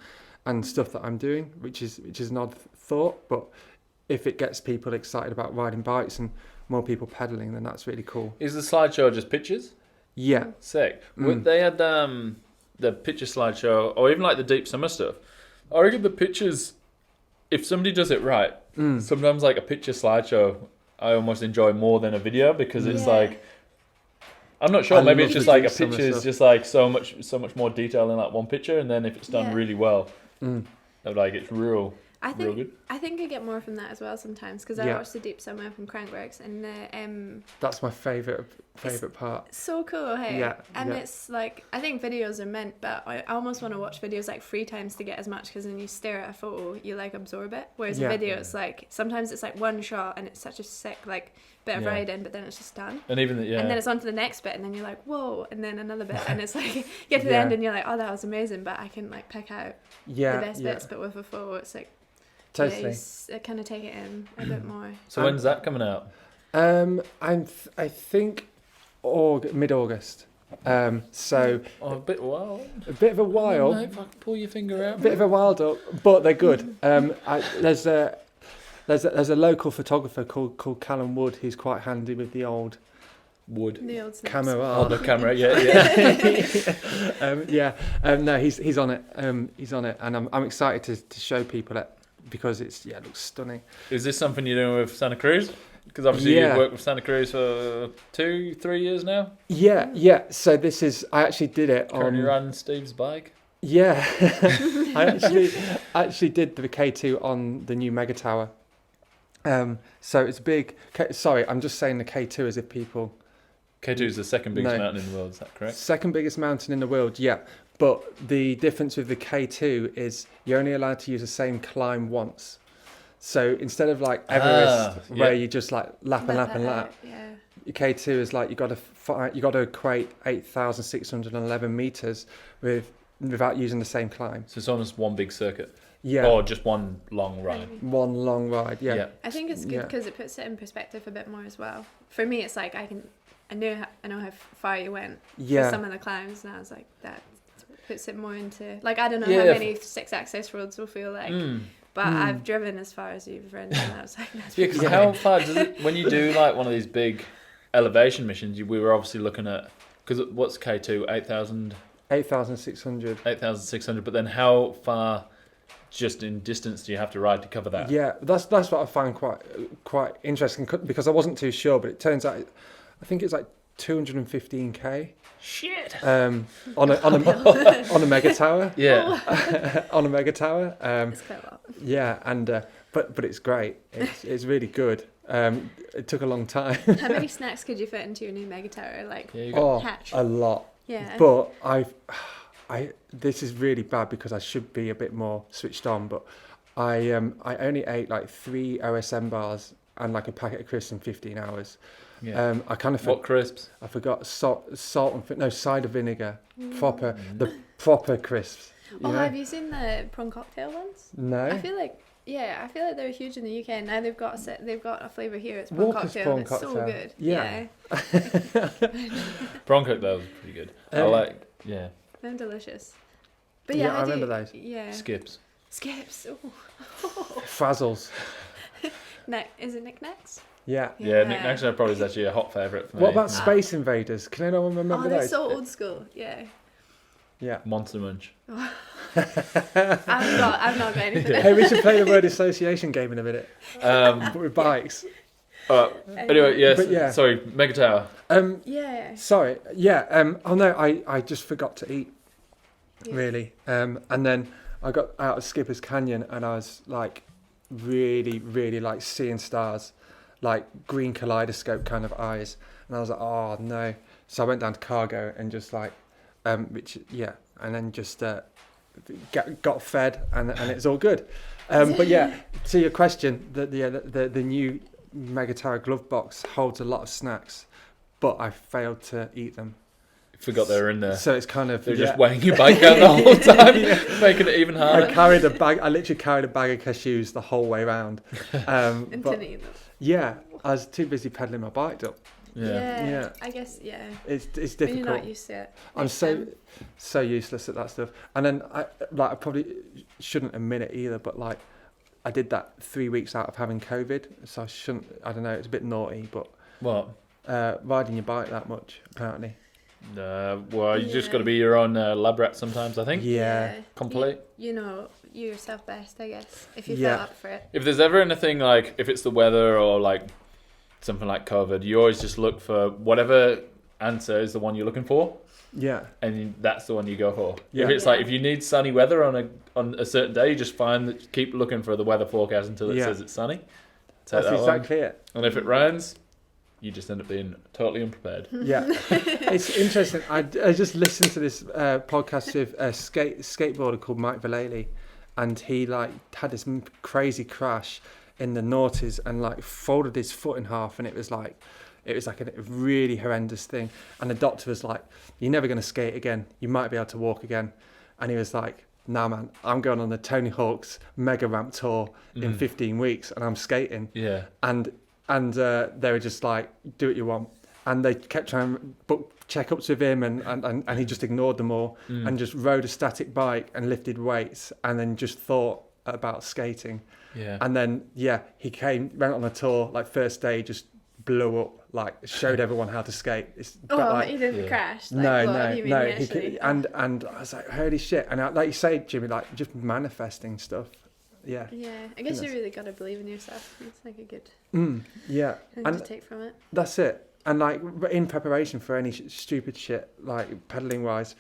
and stuff that I'm doing, which is an odd thought, but if it gets people excited about riding bikes and more people pedaling, then that's really cool. Is the slideshow just pictures? Yeah. Sick. They had the picture slideshow, or even like the deep summer stuff. I reckon the pictures, if somebody does it right, sometimes like a picture slideshow, I almost enjoy more than a video because it's like, I'm not sure. Maybe it's just like a picture is just like so much more detail in like one picture, and then if it's done really well, like it's real good. I think I get more from that as well sometimes because I watch the Deep Summer from Crankworks and that's my favourite part. So cool, hey? Yeah. And it's like, I think videos are meant, but I almost want to watch videos like 3 times to get as much because when you stare at a photo, you like absorb it. Whereas a video, it's like, sometimes it's like one shot and it's such a sick like bit of riding, but then it's just done. And even and then it's on to the next bit and then you're like, whoa, and then another bit. And it's like, you get to the end and you're like, oh, that was amazing, but I can like pick out the best bits, but with a photo, it's like, totally. I kind of take it in a bit more. So when's that coming out? I think mid-August. So a bit wild. A bit of a while. No, if I can pull your finger out. A bit of a wild up, but they're good. There's a local photographer called Callum Wood who's quite handy with the old camera. Oh, the camera, no, he's on it. He's on it, and I'm excited to show people it because it looks stunning. Is this something you're doing with Santa Cruz? Because obviously you've worked with Santa Cruz for 2-3 years now. Yeah. So this is, I actually did it Currently riding Steve's bike. Yeah, I actually did the K2 on the new Mega Tower. So it's big. Sorry, I'm just saying the K2 as if people. K2 is the second biggest mountain in the world. Is that correct? Second biggest mountain in the world. Yeah. But the difference with the K2 is you're only allowed to use the same climb once. So instead of like Everest, where you just like lap, your K2 is like you got to equate 8,611 meters without using the same climb. So it's almost one big circuit. Yeah. Or just one long ride. One long ride. Yeah. I think it's good because it puts it in perspective a bit more as well. For me, it's like I know how far you went for some of the climbs, and I was like, that puts it more into like, I don't know how many 6-access roads will feel like, but I've driven as far as you've ridden, and I was like, that's how far does it, when you do like one of these big elevation missions, we were obviously looking at, because what's K2, 8,600, but then how far just in distance do you have to ride to cover that? Yeah, that's what I find quite interesting, because I wasn't too sure, but it turns out I think it's like 215k. Shit. On a mega tower. Yeah. On a mega tower. It's quite a lot. Yeah, and but it's great. It's really good. It took a long time. How many snacks could you fit into your new mega tower? Like hatch? A lot. Yeah. But this is really bad because I should be a bit more switched on. But I only ate like 3 OSM bars and like a packet of crisps in 15 hours. Yeah. I kind of what crisps? I forgot salt and cider vinegar, the proper crisps. Have you seen the prawn cocktail ones? No. I feel like they're huge in the UK, and now they've got a flavour here. It's prawn cocktail. It's so good. Yeah. Prawn cocktail is pretty good. They're delicious. But I remember those. Yeah. Skips. Oh. Frazzles. Is it knickknacks? Yeah. Yeah, knickknacks are probably actually a hot favourite for me. What about Space Invaders? Can anyone remember those? They're so old school. Yeah. Yeah. Monster Munch. I've not got anything. Hey, we should play the word association game in a minute. But with bikes. Anyway, sorry, Mega Tower. Sorry. Yeah. Oh no, I just forgot to eat. Yeah. Really. And then I got out of Skipper's Canyon and I was like really, really like seeing stars, like green kaleidoscope kind of eyes. And I was like, oh no. So I went down to Cargo and just like, and then just got fed and it's all good. But yeah, to your question, the new Megatara glove box holds a lot of snacks, but I failed to eat them. Forgot they were in there. So it's kind of... They're just weighing your bike down the whole time, making it even harder. I literally carried a bag of cashews the whole way around. And didn't eat them. Yeah, I was too busy pedaling my bike up. Yeah. I guess, It's difficult. When you're not used to it. I'm so useless at that stuff. And then I probably shouldn't admit it either, but like I did that 3 weeks out of having COVID, so I shouldn't. I don't know. It's a bit naughty, but what? Riding your bike that much apparently. Well, you just got to be your own lab rat sometimes, I think. Yeah. Complete. You know yourself best, I guess, if you feel up for it. If there's ever anything like, if it's the weather or like something like COVID, you always just look for whatever answer is the one you're looking for. Yeah. And that's the one you go for. Yeah. If it's like, if you need sunny weather on a certain day, you just keep looking for the weather forecast until it says it's sunny. That's exactly it. And if it rains, you just end up being totally unprepared. Yeah. It's interesting. I just listened to this podcast with a skateboarder called Mike Vallely, and he like had this crazy crash in the noughties and like folded his foot in half, and it was like a really horrendous thing. And the doctor was like, "You're never going to skate again. You might be able to walk again." And he was like, "Nah, man, I'm going on the Tony Hawk's Mega Ramp tour in 15 weeks, and I'm skating." Yeah. And they were just like, "Do what you want." And they kept trying to book checkups with him, and he just ignored them all and just rode a static bike and lifted weights, and then just thought about skating. Yeah. And then he went on a tour, like first day just blew up, like showed everyone how to skate. He didn't crash. Like, no. And I was like, holy shit! And like you say, Jimmy, like just manifesting stuff. Yeah. Yeah, I guess you really gotta believe in yourself. It's like a good thing to take from it. That's it. And like in preparation for any stupid shit, like pedaling wise,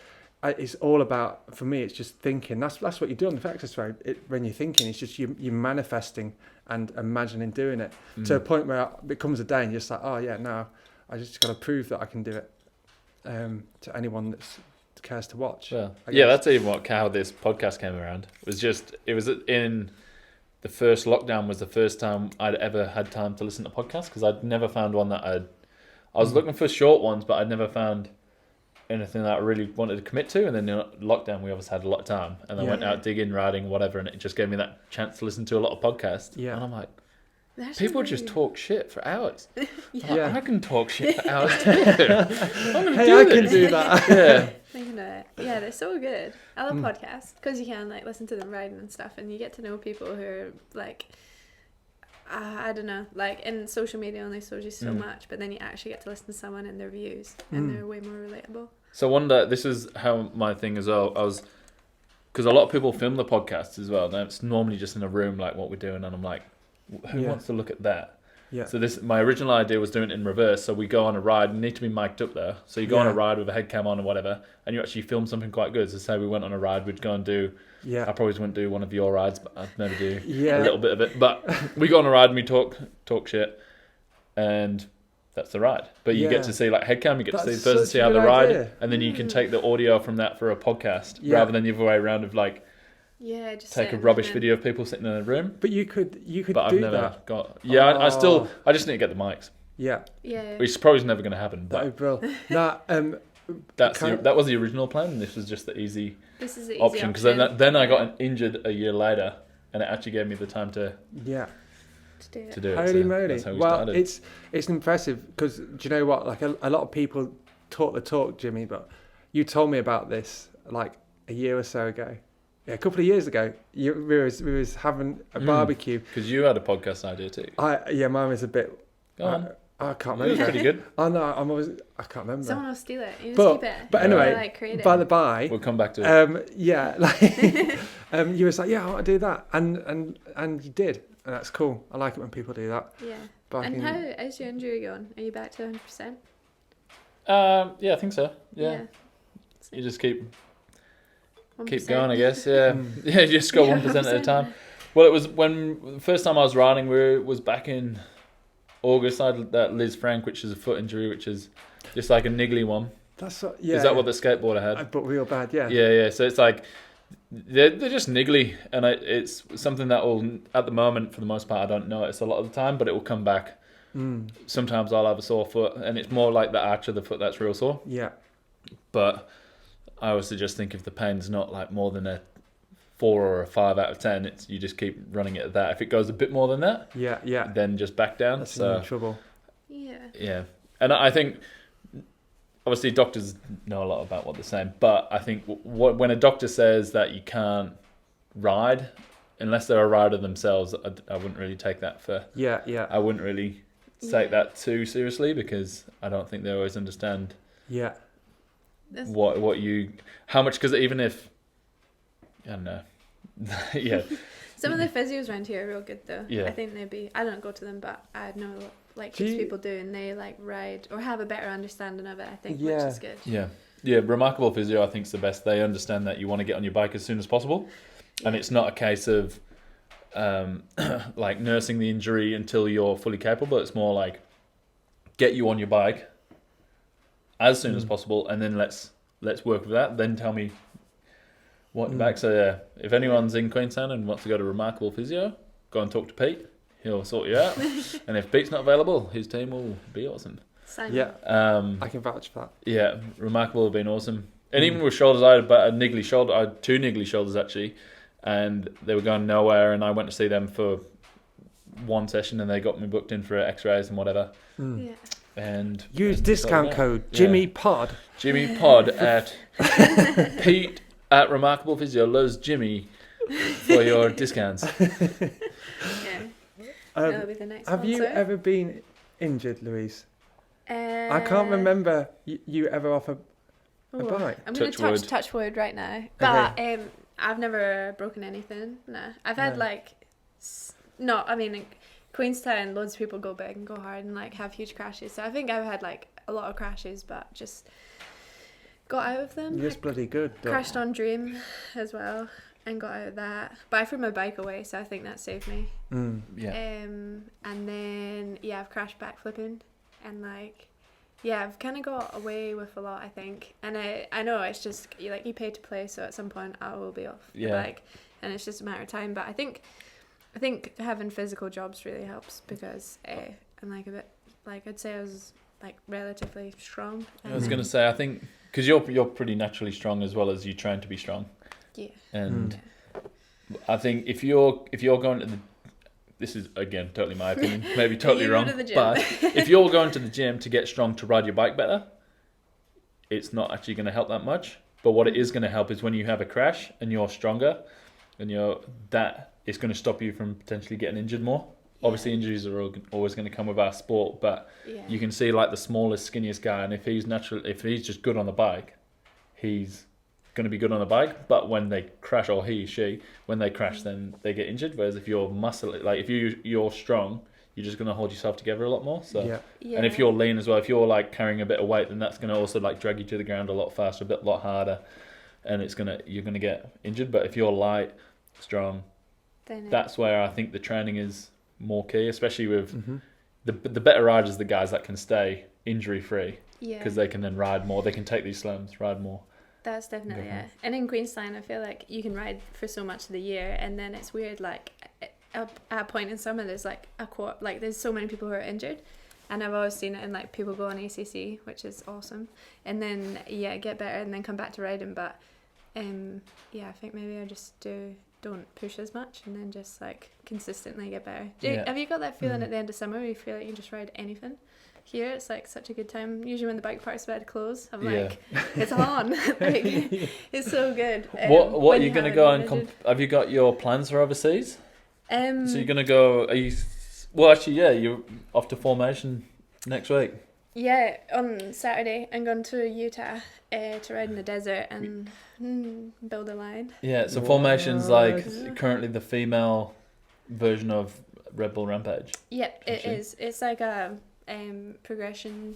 it's all about, for me, it's just thinking. That's what you do on the Ferguson road. When you're thinking, it's just you manifesting and imagining doing it to a point where it becomes a day and you're just like, oh yeah, no, I just got to prove that I can do it to anyone that cares to watch. Well, that's even how this podcast came around. It was in the first lockdown was the first time I'd ever had time to listen to podcasts, because I'd never found one that I was looking for short ones, but I'd never found anything that I really wanted to commit to. And then in lockdown, we obviously had a lot of time, and I went out digging, riding, whatever, and it just gave me that chance to listen to a lot of podcasts. Yeah. And I'm like, people just talk shit for hours. I can talk shit for hours too. I can do that. Yeah. Thinking of it. Yeah, they're so good. I love podcasts because you can like listen to them riding and stuff, and you get to know people who are like, I don't know, like in social media only shows you so much, but then you actually get to listen to someone and their views, and they're way more relatable. So one day, this is how my thing as well. Because a lot of people film the podcasts as well. Now it's normally just in a room like what we're doing, and I'm like, who wants to look at that? Yeah. So my original idea was doing it in reverse. So we go on a ride, you need to be mic'd up there. So you go on a ride with a head cam on or whatever, and you actually film something quite good. So say we went on a ride, we'd go and do, I probably wouldn't do one of your rides, but I'd maybe do a little bit of it. But we go on a ride and we talk shit, and that's the ride. But you get to see like head cam, you get to see how the ride, and then you can take the audio from that for a podcast, rather than the other way around of like, just take a rubbish video of people sitting in a room. But you could but do I've never that. got. Yeah, I just need to get the mics. Yeah. Which is probably never going to happen. That would be brilliant. That was the original plan, and this was just the easy option. Because then I got injured a year later, and it actually gave me the time to do it. Holy moly! That's how we started. It's impressive, because do you know what? Like a lot of people talk the talk, Jimmy, but you told me about this like a year or so ago. Yeah, a couple of years ago, we was having a barbecue. Because you had a podcast idea too. Mine was a bit. Go on. I can't remember. It was pretty good. Oh no, I can't remember. Someone will steal it. You just keep it. But anyway, by the by, we'll come back to it. You was like, I want to do that, and you did, and that's cool. I like it when people do that. Yeah. And how's your injury going? Are you back to 100%? I think so. Yeah. You just keep 1%. Going, I guess. Yeah. You just go 1% at a time. Well, it was when the first time I was riding, was back in August. I had that Liz Frank, which is a foot injury, which is just like a niggly one. Is that what the skateboarder had? But real bad, yeah. Yeah. So it's like they're just niggly, and it's something that will, at the moment, for the most part, I don't notice a lot of the time, but it will come back. Sometimes I'll have a sore foot, and it's more like the arch of the foot that's real sore. Yeah. But I also just think if the pain's not like more than a 4 or a 5 out of 10, you just keep running it at that. If it goes a bit more than that, then just back down. That's in trouble. Yeah. And I think obviously doctors know a lot about what they're saying, but I think when a doctor says that you can't ride, unless they're a rider themselves, I wouldn't really take that for... I wouldn't really take that too seriously, because I don't think they always understand how much, because even if... I don't know. Some of the physios around here are real good though. Yeah. I think I don't go to them, but I know like people do, and they like ride or have a better understanding of it, I think, which is good. Yeah, Remarkable Physio I think is the best. They understand that you want to get on your bike as soon as possible, and it's not a case of like nursing the injury until you're fully capable. It's more like get you on your bike as soon as possible, and then let's work with that. Then tell me what your back. So if anyone's in Queenstown and wants to go to Remarkable Physio, go and talk to Pete. He'll sort you out. And if Pete's not available, his team will be awesome. I can vouch for that. Yeah, Remarkable have been awesome. And even with shoulders, I had about a niggly shoulder. I had 2 niggly shoulders actually, and they were going nowhere. And I went to see them for one session, and they got me booked in for X-rays and whatever. And use discount code Jimmy Pod. Jimmy Pod at Pete at Remarkable Physio loves Jimmy for your discounts. That'll be the next have you ever been injured, Louise? I can't remember you ever off a bike. I'm going to touch wood right now. But I've never broken anything. No. I've had in Queenstown, loads of people go big and go hard and like have huge crashes. So I think I've had like a lot of crashes, but just got out of them. You're just bloody good. Crashed on Dream as well and got out of that. But I threw my bike away, so I think that saved me. And then I've crashed backflipping, and I've kind of got away with a lot, I think. And I know it's just you pay to play, so at some point I will be off the bike, and it's just a matter of time. But I think having physical jobs really helps, because I'm like a bit I'd say I was like relatively strong. I was gonna say, I think because you're pretty naturally strong as well as you train to be strong. Yeah. And I think if you're going to this is again totally my opinion, maybe totally wrong, but if you're going to the gym to get strong to ride your bike better, it's not actually going to help that much. But what it is going to help is when you have a crash and you're stronger, and that is going to stop you from potentially getting injured more. Obviously, injuries are always going to come with our sport, but you can see like the smallest, skinniest guy, and if he's just good on the bike, he's going to be good on the bike. But when they crash, or she, when they crash, then they get injured. Whereas if you're you're strong, you're just going to hold yourself together a lot more. So, and if you're lean as well, if you're like carrying a bit of weight, then that's going to also like drag you to the ground a lot faster, a lot harder, and you're going to get injured. But if you're light, strong, that's where I think the training is more key, especially with the better riders, the guys that can stay injury free, because they can then ride more. They can take these slams, ride more. That's definitely it. And in Queenstown, I feel like you can ride for so much of the year, and then it's weird. Like at a point in summer, there's like there's so many people who are injured, and I've always seen it in like people go on ACC, which is awesome, and then get better and then come back to riding. But I think maybe I just don't push as much, and then just like consistently get better. Have you got that feeling at the end of summer where you feel like you can just ride anything? Here it's like such a good time. Usually when the bike park's about to close, I'm like, it's on. It's so good. What are you going to go and have you got your plans for overseas? So you're going to go, you're off to formation next week. Yeah, on Saturday I'm going to Utah to ride in the desert and build a line. Yeah, so formation's like currently the female version of Red Bull Rampage. Yeah, it is. It's like a progression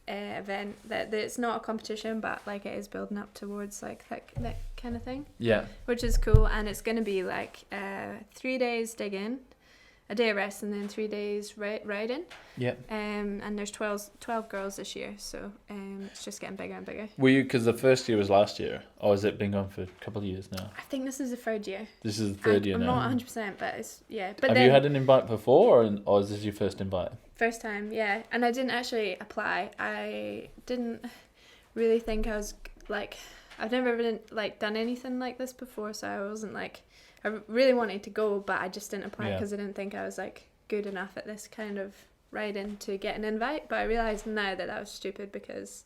event that it's not a competition, but like it is building up towards like that kind of thing. Yeah, which is cool, and it's going to be like 3 days dig in, a day of rest and then 3 days riding. Yeah. And there's 12 girls this year, so it's just getting bigger and bigger. Were you, because the first year was last year, or has it been going for a couple of years now? I think this is the third year. This is the third year I'm now. not 100%, but it's, yeah. But Have you had an invite before, or is this your first invite? First time, yeah. And I didn't actually apply. I didn't really think I was, like, I've never been, like, done anything like this before, so I wasn't, like, I really wanted to go, but I just didn't apply because I didn't think I was, like, good enough at this kind of riding to get an invite. But I realised now that was stupid, because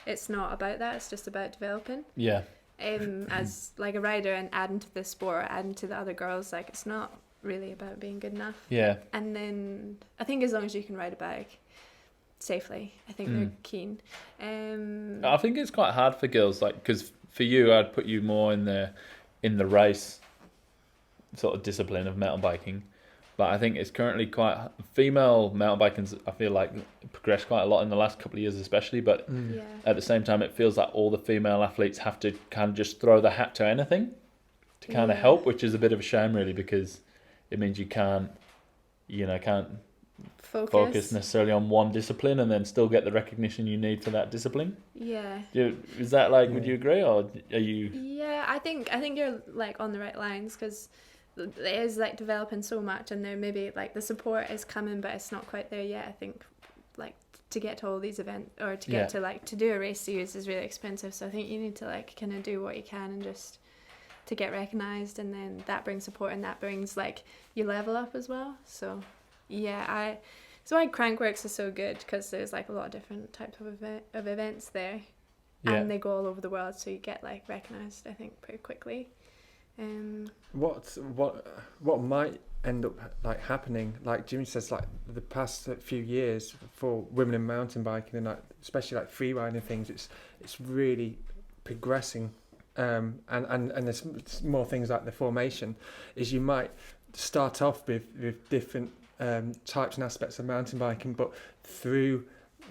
it's not about that, it's just about developing. Yeah. As, like, a rider and adding to the sport, adding to the other girls, like, it's not really about being good enough. Yeah. And then I think as long as you can ride a bike safely, I think they're keen. I think it's quite hard for girls, like, because for you, I'd put you more in the race sort of discipline of mountain biking, but I think it's currently quite female mountain biking. I feel like progressed quite a lot in the last couple of years, especially. But at the same time, it feels like all the female athletes have to kind of just throw the hat to anything to kind of help, which is a bit of a shame, really, because it means you can't focus necessarily on one discipline and then still get the recognition you need for that discipline. Yeah. Is that like? Would you agree, or are you? Yeah, I think you're, like, on the right lines, because it is, like, developing so much, and there maybe, like, the support is coming, but it's not quite there yet. I think, like, to get to all these events, or to get to, like, to do a race series is really expensive, so I think you need to, like, kind of do what you can and just to get recognised, and then that brings support, and that brings, like, you level up as well. So yeah, so why Crankworks is so good, because there's, like, a lot of different types of events there, and they go all over the world, so you get, like, recognised, I think, pretty quickly. What might end up, like, happening, like Jimmy says, like, the past few years for women in mountain biking, and, like, especially, like, free riding things, it's really progressing, and there's more things like the formation, is you might start off with different types and aspects of mountain biking, but through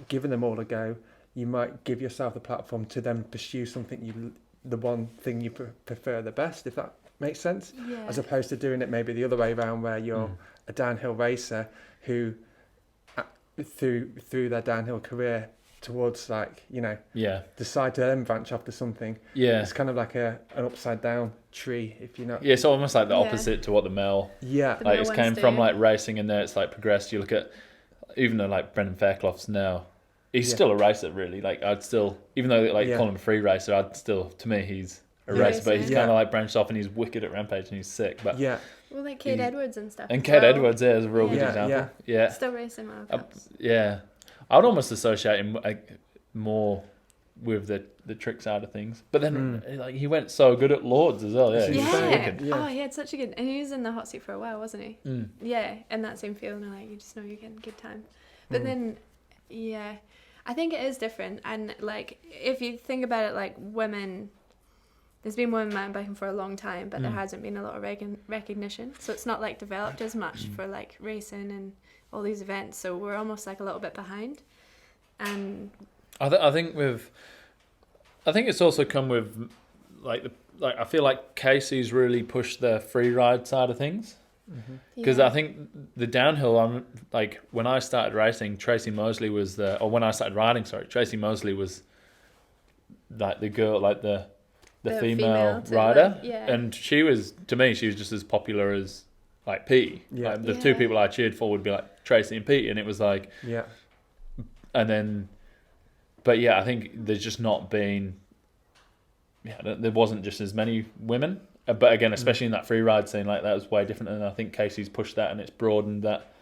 giving them all a go, you might give yourself the platform to then pursue something the one thing you prefer the best, if that makes sense, as opposed to doing it maybe the other way around, where you're a downhill racer who through their downhill career towards, like, decide to then branch off to something. It's kind of like an upside down tree, if you know. It's almost like the opposite to what the male like it's came from, like, racing, and then it's, like, progressed. You look at even though, like, Brendan Fairclough's now, he's still a racer, really. Like, I'd still, even though, like, call him a free racer, I'd still, to me, he's a racer, but he's kind of, like, branched off, and he's wicked at Rampage, and he's sick. But well, like Kate Edwards and stuff. And Kate Edwards is a real good example. Still racing World Cups. I would almost associate him, like, more with the trick side of things. But then, like, he went so good at Lords as well. Oh, he had such a good, and he was in the hot seat for a while, wasn't he? Yeah, in that same field, and, like, you just know you're getting a good time. But then, I think it is different, and, like, if you think about it, like, women, there's been women mountain biking for a long time, but there hasn't been a lot of recognition, so it's not, like, developed as much for, like, racing and all these events, so we're almost, like, a little bit behind. And I think it's also come with, like, I feel like Casey's really pushed the free ride side of things. Because I think the downhill, like, when I started racing, Tracy Mosley was when I started riding, Tracy Mosley was, like, the girl, like, the female rider, and she was just as popular as, like, Pete. Like, the two people I cheered for would be, like, Tracy and Pete, and it was like, and then, but I think there's just not been, there wasn't just as many women. But again, especially in that free ride scene, like, that was way different, and I think Casey's pushed that, and it's broadened that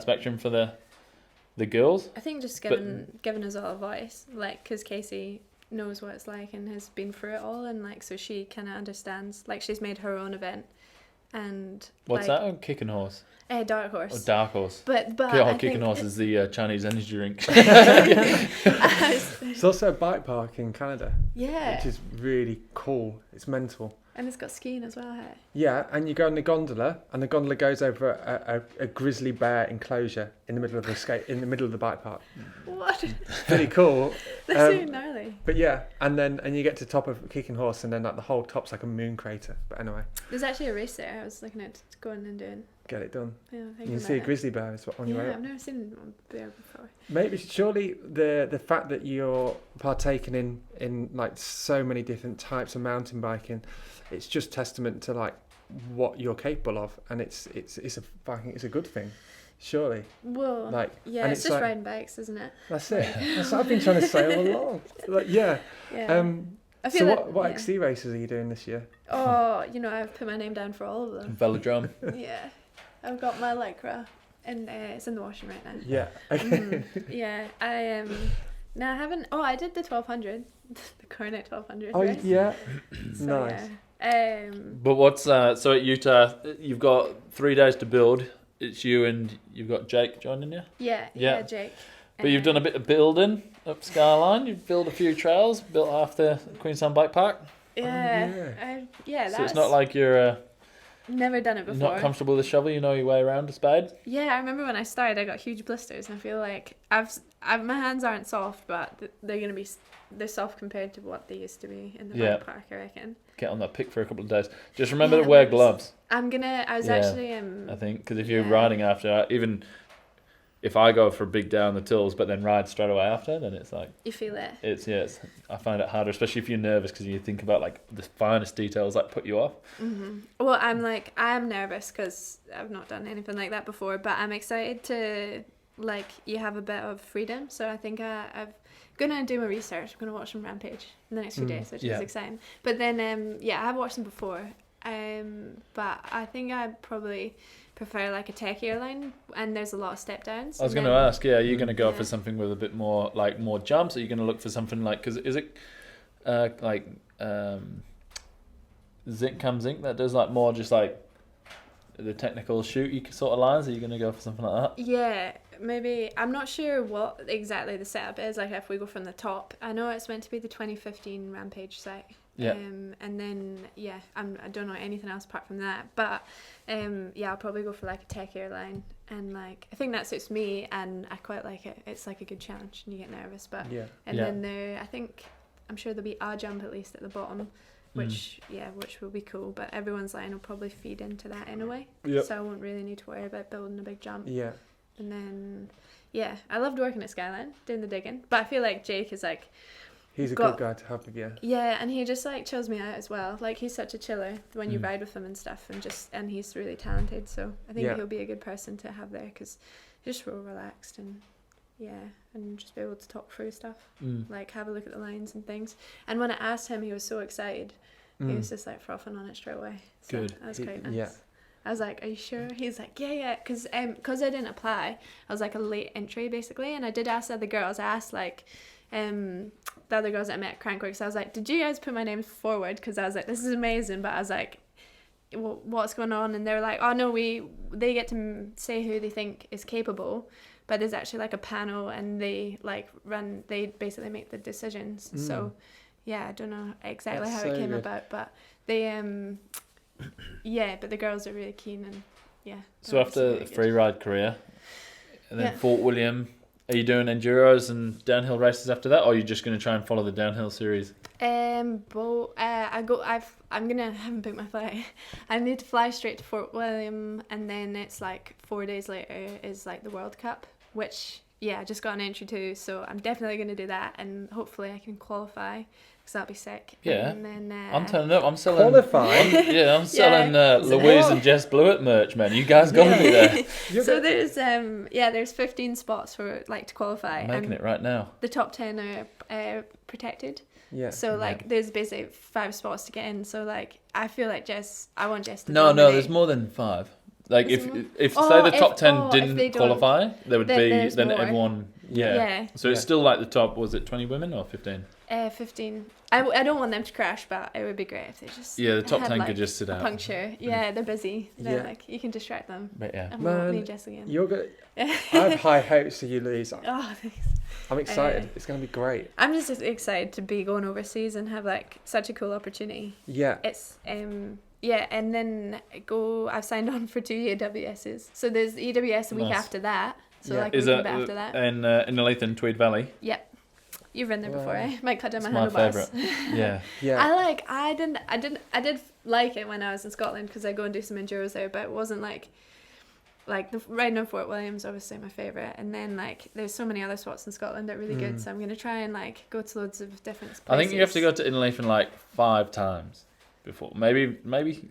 spectrum for the girls. I think just giving us all a voice, like, because Casey knows what it's like and has been through it all, and, like, so she kind of understands, like, she's made her own event. And what's that? Oh, Kicking Horse. Dark Horse. Oh, Dark Horse. But Kicking Horse is the Chinese energy drink. It's also a bike park in Canada. Yeah. Which is really cool. It's mental. And it's got skiing as well, hey? Yeah, and you go on the gondola, and the gondola goes over a grizzly bear enclosure in the middle of the bike park. What? Pretty cool. That's so gnarly. But and you get to the top of Kicking Horse, and then, like, the whole top's like a moon crater. But anyway, there's actually a race there I was looking at going and doing. get it done. Yeah, You can see a grizzly bear on your way up. I've never seen one bear before. Maybe surely the fact that you're partaking in like so many different types of mountain biking, it's just testament to like what you're capable of, and it's a good thing, surely. Well, like yeah, it's just like, riding bikes, isn't it? That's it. That's what I've been trying to say all along. Like, yeah. I feel so what XC races are you doing this year? Oh, I've put my name down for all of them. Velodrome. Yeah, I've got my Lycra, and it's in the washing right now. Yeah. Yeah, I No, I haven't. Oh, I did the 1200, the Coronet 1200. Oh race. yeah. So, nice. Yeah. But what's so at Utah? You've got 3 days to build. It's you and you've got Jake joining you. Yeah, Jake. But you've done a bit of building up Skyline. You've built a few trails, built half the Queenstown Bike Park. Yeah. So it's not like you're never done it before. not comfortable with the shovel. You know your way around a spade. Yeah, I remember when I started, I got huge blisters, and I feel like my hands aren't soft, but they're soft compared to what they used to be in the bike park, I reckon. Get on that pick for a couple of days. Just remember to wear gloves. I was actually I think because if you're riding after, even if I go for a big down the tills, but then ride straight away after, then it's like you feel it. It's I find it harder, especially if you're nervous because you think about like the finest details that put you off. Mm-hmm. Well, I'm nervous because I've not done anything like that before, but I'm excited to you have a bit of freedom. So I think I'm gonna do my research. I'm gonna watch some Rampage in the next few days, which is exciting. But then I have watched them before. But I think I probably prefer like a techier line, and there's a lot of step downs. I was going to ask, are you going to go for something with a bit more more jumps? Are you going to look for something because is it Zinc that does more just the technical shooty sort of lines? Are you going to go for something like that? Yeah, maybe. I'm not sure what exactly the setup is. If we go from the top, I know it's meant to be the 2015 Rampage site. Yeah. And then I don't know anything else apart from that. But I'll probably go for a techier line, and I think that suits me, and I quite like it. It's a good challenge, and you get nervous, but then I'm sure there'll be a jump at least at the bottom, which will be cool. But everyone's line will probably feed into that anyway. Yep. So I won't really need to worry about building a big jump. Yeah. And then I loved working at Skyline, doing the digging, but I feel like Jake is he's a good guy to have with you. Yeah, and he just chills me out as well. He's such a chiller when you ride with him and stuff, and he's really talented. So I think he'll be a good person to have there because he's just real relaxed and just be able to talk through stuff, have a look at the lines and things. And when I asked him, he was so excited. He was just frothing on it straight away. So good. That was quite nice. Yeah. I was like, are you sure? He's like, yeah, because I didn't apply. I was a late entry basically, and I did ask the other girls. I asked the other girls that I met at Crankworks, I was like, did you guys put my name forward? Because I was like, this is amazing, but I was like, what's going on? And they were like, oh no, they get to say who they think is capable, but there's actually a panel, and they they basically make the decisions. So I don't know exactly how it came about, but they but the girls are really keen, and so after the free ride career and then Fort William, are you doing enduros and downhill races after that, or are you just going to try and follow the downhill series? I'm gonna haven't picked my flight. I need to fly straight to Fort William, and then it's 4 days later is the World Cup, which I just got an entry to, so I'm definitely gonna do that, and hopefully I can qualify. Because that'd be sick. Yeah. And then, I'm turning up. I'm selling. Qualifying? I'm selling Louise and Jess Blewett merch, man. You guys gotta be there. So there's 15 spots for to qualify. I'm making it right now. The top 10 are protected. Yeah. So there's basically 5 spots to get in. So I feel I want Jess to. No, there's more than 5. If the top 10 didn't qualify, there would be then more. Everyone. Yeah. So it's still the top. Was it 20 women or 15? 15. I don't want them to crash, but it would be great if they just the top 10 could just sit out. Puncture. Yeah, they're busy. They're you can distract them. But and we'll need Jess again. You're good. I have high hopes for you, Louise. Oh, thanks. I'm excited. It's going to be great. I'm just excited to be going overseas and have such a cool opportunity. Yeah. It's and then I've signed on for 2 EWSs. So there's the EWS a week after that. So is a bit after that. In Olathe, Tweed Valley? Yep. You've been there before, eh? Might cut down my handlebars. My favourite. Yeah. I did like it when I was in Scotland because I go and do some enduros there, but it wasn't like the riding on Fort William's obviously my favourite, and then like there's so many other spots in Scotland that are really good, so I'm gonna try and like go to loads of different places. I think you have to go to Inleafin like 5 times before, maybe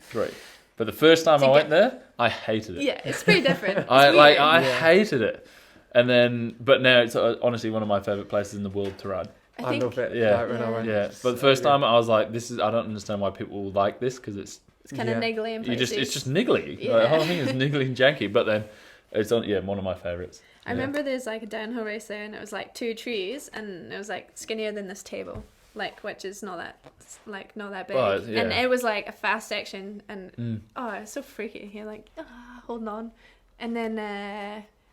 3. But the first time I went there, I hated it. Yeah, it's pretty different. I hated it, and then but now it's honestly one of my favourite places in the world to ride. I love it. Yeah, like when I went, but the first time I was like, I don't understand why people like this, because it's kind of niggly and it's just niggly. Yeah. Like, the whole thing is niggly and janky. But then it's one of my favourites. I remember there's like a downhill race there, and it was like 2 trees, and it was like skinnier than this table, like which is not that big. And it was like a fast section, and it's so freaky. You're like holding on, and then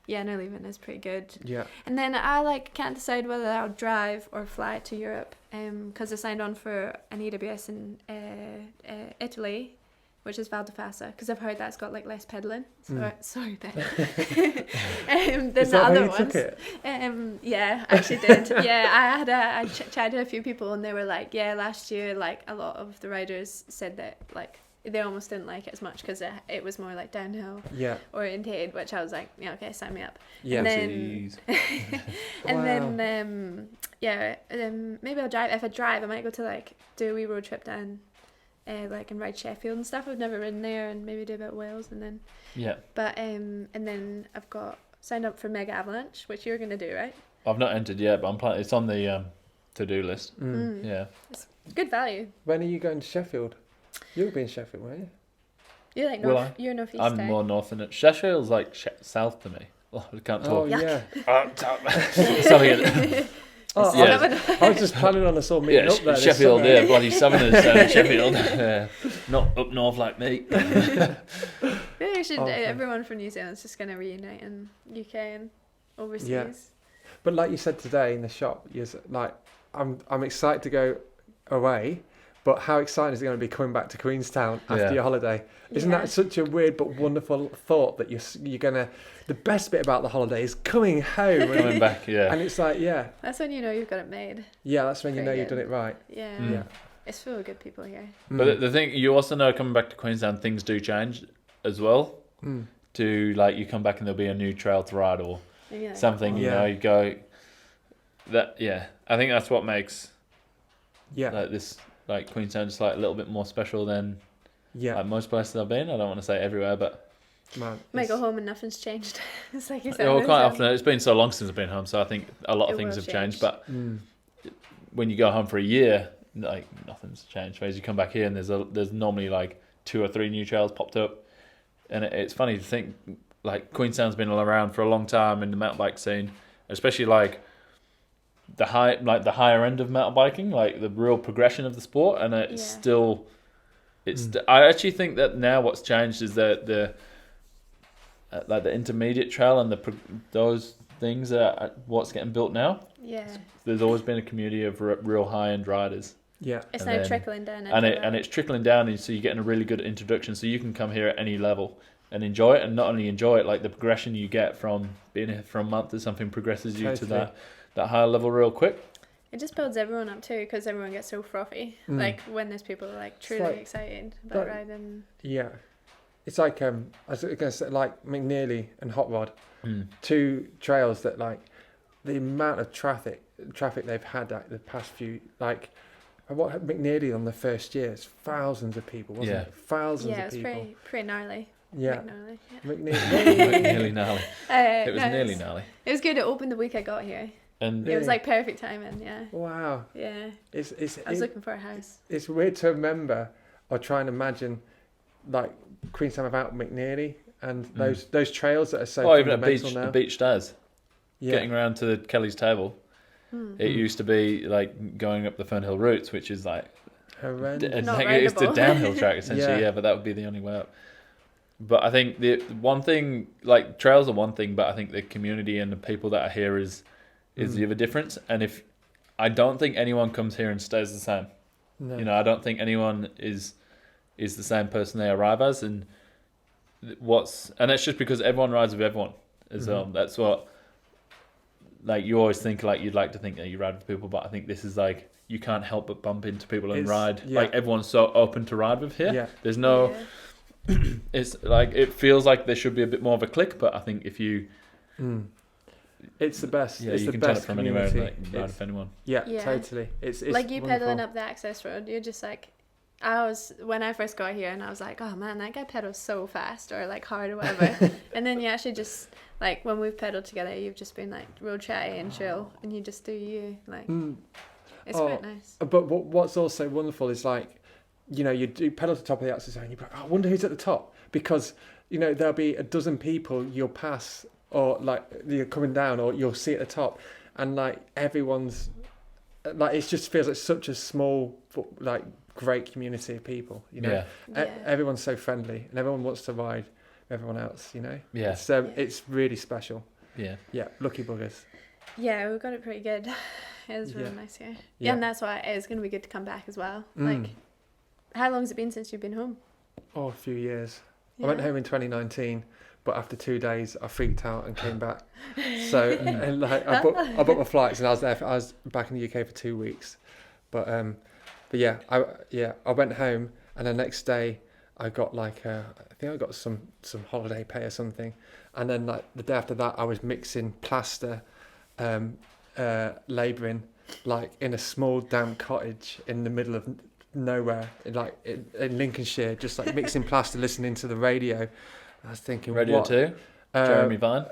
no, leaving is pretty good. Yeah. And then I can't decide whether I'll drive or fly to Europe, because I signed on for an EWS in Italy, which is Val di Fassa, because I've heard that's got like less pedalling. Sorry, Ben. Than Is the that other how you ones. took it? Yeah, I actually did. Yeah, I chatted to a few people, and they were like, yeah, last year like a lot of the riders said that like they almost didn't like it as much because it was more like downhill orientated, which I was like, yeah, okay, sign me up. Yeah. And then maybe I'll drive. If I drive, I might go to like do a wee road trip down, and ride Sheffield and stuff. I've never ridden there, and maybe do a bit of Wales, and then But and then I've got signed up for Mega Avalanche, which you're gonna do, right? I've not entered yet, but I'm planning. It's on the to-do list. Yeah. It's good value. When are you going to Sheffield? You'll be in Sheffield, won't you? You're like you're northeast. I'm more north than it. Sheffield's like south to me. Oh, I can't talk. Oh yeah. Something. I was just planning on us all meeting up there. Sheffield, bloody Southerners, Sheffield. Not up north like me. Maybe we should. Everyone from New Zealand's just gonna reunite in UK and overseas. Yeah. But like you said today in the shop, I'm excited to go away. But how exciting is it going to be coming back to Queenstown after your holiday? Isn't that such a weird but wonderful thought that you're going to... The best bit about the holiday is coming home. Coming back, And it's like, that's when you know you've got it made. Yeah, that's when you know you've done it right. Yeah. It's full of good people here. But the thing, you also know coming back to Queenstown, things do change as well. To, like, you come back and there'll be a new trail to ride or something, you know, you go... I think that's what makes... Like this... Like Queenstown, just like a little bit more special than like most places I've been. I don't want to say everywhere, but might go home and nothing's changed. It's like you said. Well, quite often it's been so long since I've been home, so I think a lot of things have changed. But when you go home for a year, like nothing's changed. Whereas you come back here and there's normally like 2 or 3 new trails popped up, and it's funny to think like Queenstown's been around for a long time in the mountain bike scene, especially like. The higher end of mountain biking, like the real progression of the sport, and it's still, I actually think that now what's changed is that the intermediate trail and those things are what's getting built now. Yeah, there's always been a community of real high end riders. Yeah, it's now trickling down, and it's trickling down, and so you're getting a really good introduction, so you can come here at any level and enjoy it, and not only enjoy it, like the progression you get from being here for a month or something progresses you to that higher level real quick. It just builds everyone up too, because everyone gets so frothy. Like when there's people like truly excited about riding. Yeah, it's like I was going to say like McNeely and Hot Rod, 2 trails that like the amount of traffic they've had the past few what McNeely on the first year is thousands of people, wasn't it? Thousands of people. Yeah, it was pretty gnarly. Yeah. McNearly gnarly. It was nearly gnarly. It was good. It opened the week I got here. And it was like perfect timing, Wow. Yeah. I was looking for a house. It's weird to remember or try and imagine like Queenstown without McNearly and those trails that are so fundamental even now. a beach stairs. Getting around to the Kelly's Table. It used to be like going up the Fernhill routes, which is like horrendous. It's the downhill track essentially, but that would be the only way up. But I think the one thing, like trails are one thing, but I think the community and the people that are here is the other difference. And I don't think anyone comes here and stays the same. No. You know, I don't think anyone is the same person they arrive as, and that's just because everyone rides with everyone as well. That's what, like, you always think like you'd like to think that you ride with people, but I think this is like you can't help but bump into people and ride. Like everyone's so open to ride with here. There's no it's like it feels like there should be a bit more of a click, but I think if you, it's the best. yeah, it's you the can turn it best from anywhere and community. like ride with anyone. Yeah, Yeah. totally. It's like you wonderful. pedaling up the access road, you're just like, when I first got here, and I was like, oh man, that guy pedals so fast or like hard or whatever. And then you actually just like when we've pedaled together, you've just been like real chatty and chill, and you just do you like. It's quite nice. But what's also wonderful is like, you know, you do pedal to the top of the access zone, you're like, I wonder who's at the top, because you know there'll be a dozen people you'll pass, or like you're coming down, or you'll see at the top, and like everyone's like, it just feels like such a small, like great community of people, you know. Everyone's so friendly and everyone wants to ride with everyone else, you know. It's really special. Lucky buggers. We got it pretty good. It was really nice here. And that's why it's going to be good to come back as well. Like, how long has it been since you've been home? A few years. I went home in 2019, but after 2 days I freaked out and came back. So and like I booked my flights, and I was back in the UK for 2 weeks. But I went home, and the next day I got like I think I got some holiday pay or something, and then like the day after that I was mixing plaster, labouring like in a small damp cottage in the middle of nowhere, in Lincolnshire, just like mixing plaster, listening to the radio. I was thinking, Radio what? 2, Jeremy Vine.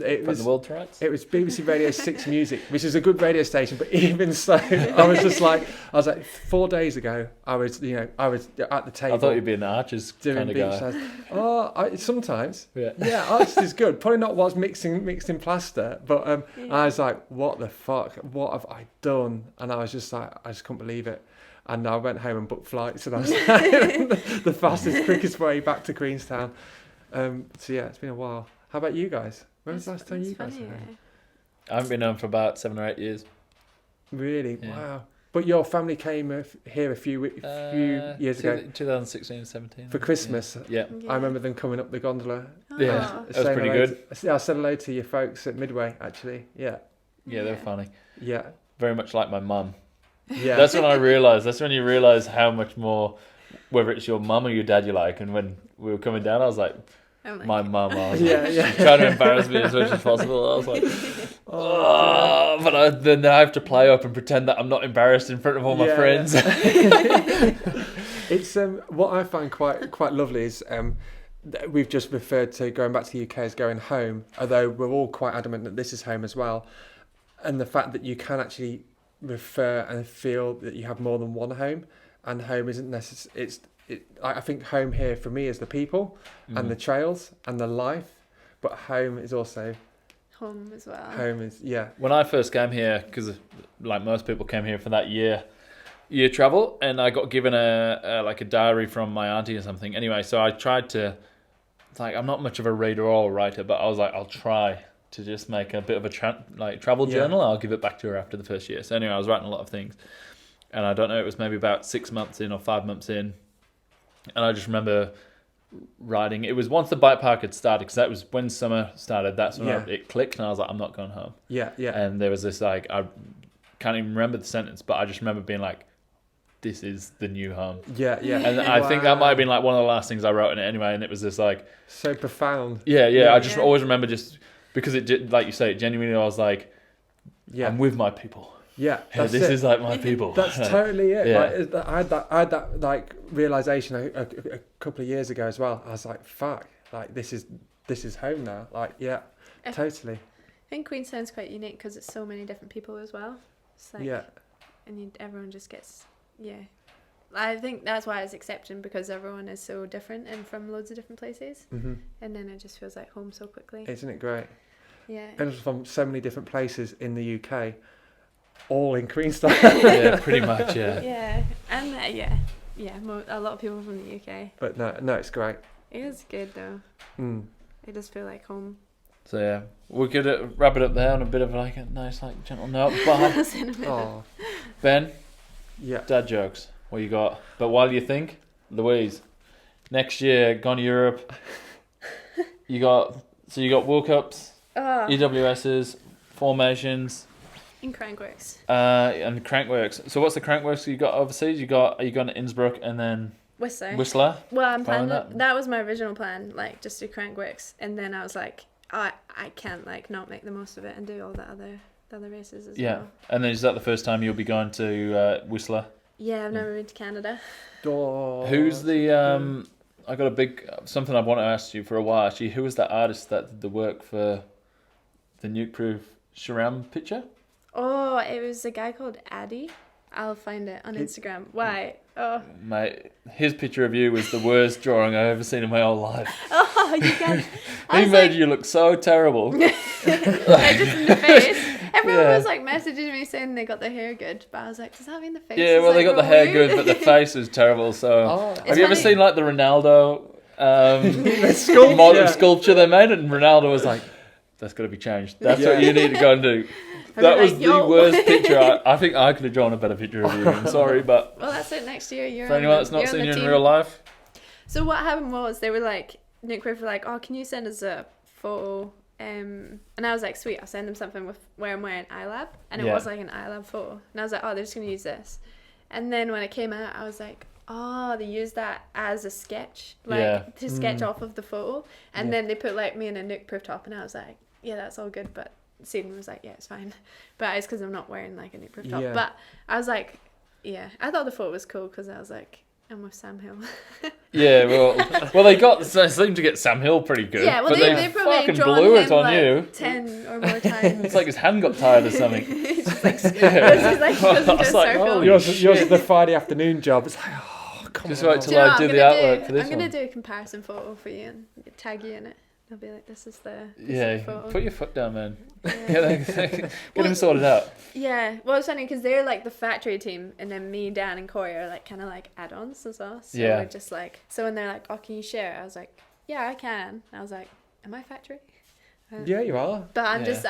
It was the world to rights. It was BBC Radio 6 Music, which is a good radio station, but even so, I was like 4 days ago, I was at the table. I thought you'd be an Archers kind of guy. Sometimes. Yeah, Archers is good. Probably not what's mixing plaster, but I was like, what the fuck? What have I done? And I was just like, I just couldn't believe it. And I went home and booked flights, and I was like, the fastest, quickest way back to Queenstown. It's been a while. How about you guys? When was the last time you guys were home? I haven't been home for about 7 or 8 years. Really? Yeah. Wow. But your family came here a few years ago. 2016, 17. For Christmas. Yeah. I remember them coming up the gondola. Yeah, that was pretty good. I said hello to your folks at Midway, actually. Yeah. Yeah, they're funny. Yeah. Very much like my mum. Yeah. That's when I realised. That's when you realise how much more, whether it's your mum or your dad you like. And when we were coming down, I was like, my mum, I was like, trying to embarrass me as much as possible. I was like, then I have to play up and pretend that I'm not embarrassed in front of all my friends. It's what I find quite lovely is we've just referred to going back to the UK as going home, although we're all quite adamant that this is home as well, and the fact that you can actually refer and feel that you have more than one home, and home isn't necessarily. I think home here for me is the people and the trails and the life, but home is also home as well. Home is When I first came here, because like most people came here for that year travel, and I got given a diary from my auntie or something. Anyway, so I tried to, I'm not much of a reader or a writer, but I was like, I'll try to just make a bit of a travel journal. I'll give it back to her after the first year. So anyway, I was writing a lot of things, and I don't know, it was maybe about 6 months in or 5 months in. And I just remember riding. It was once the bike park had started, because that was when summer started. That's when it clicked, and I was like, I'm not going home. Yeah. And there was this I can't even remember the sentence, but I just remember being like, this is the new home. Yeah. And I think that might have been like one of the last things I wrote in it anyway. And it was this so profound. Yeah. I just always remember, just because it, like you say, genuinely, I was like, I'm with my people. Yeah, this is like my people. That's totally it. Yeah. I had that like realization a couple of years ago as well. I was like, fuck, like this is home now. Like, totally. I think Queenstown's quite unique because it's so many different people as well. It's like, and everyone just gets I think that's why it's accepting, because everyone is so different and from loads of different places, and then it just feels like home so quickly. Isn't it great? Yeah. And from so many different places in the UK. All in Queenstown. Yeah, pretty much, Yeah, and a lot of people from the UK. But no, it's great. It is good though. It does feel like home. So we could wrap it up there on a bit of like a nice, gentle note. But Ben, dad jokes. What you got? But while you think, Louise, next year gone to Europe. You got World Cups, EWSs, formations. In Crankworks. And Crankworks. So what's the Crankworks you got overseas? Are you going to Innsbruck and then Whistler. Well, I'm planning that. that was my original plan, like just do Crankworks, and then I was like, I can't like not make the most of it and do all the other races as well. And then is that the first time you'll be going to Whistler? Yeah, I've never been to Canada. Who's the I got a big something I want to ask you for a while actually. Who was that artist that did the work for the nuke-proof SRAM picture? Oh, it was a guy called Addy. I'll find it on Instagram. Why? Oh, mate, his picture of you was the worst drawing I've ever seen in my whole life. Oh, you can. He made you look so terrible. Just in the face. Everyone was like messaging me saying they got their hair good, but I was like, does that mean the face? Yeah, well, they got the hair good, but the face was terrible. So, have you ever seen like the Ronaldo sculpture they made? And Ronaldo was like, "That's got to be changed. That's what you need to go and do." That was the worst picture. I think I could have drawn a better picture of you. I'm sorry, but well, that's it. Next year, for anyone that's not seen you in real life. So what happened was they were like, Nuke were like, "Oh, can you send us a photo?" And I was like, "Sweet, I'll send them something with where I'm wearing iLab," and it was like an iLab photo. And I was like, "Oh, they're just gonna use this." And then when it came out, I was like, "Oh, they used that as a sketch, like to sketch off of the photo." And then they put like me in a nuke-proof top, and I was like, "Yeah, that's all good," but Stephen was like, "Yeah, it's fine," but it's because I'm not wearing like a nuke-proof top. But I was like, "Yeah," I thought the photo was cool because I was like, I'm with Sam Hill. Yeah, well, they seemed to get Sam Hill pretty good. Yeah, well, but they probably fucking drawn blew him it on like you. 10 or more times. It's like his hand got tired or something. He's just like, he's like goes into a circle. Yours is the Friday afternoon job. It's like, oh, come just on. wait till I do the artwork for this I'm one. going to do a comparison photo for you and tag you in it. I'll be like, this is the photo. Put your foot down, man. Yeah. Get him sorted out. Yeah, well, it's funny because they're like the factory team, and then me, Dan, and Corey are like kind of like add-ons as well. So we're just like, so when they're like, "Oh, can you share?" I was like, "Yeah, I can." And I was like, "Am I factory?" Yeah, you are. But I'm just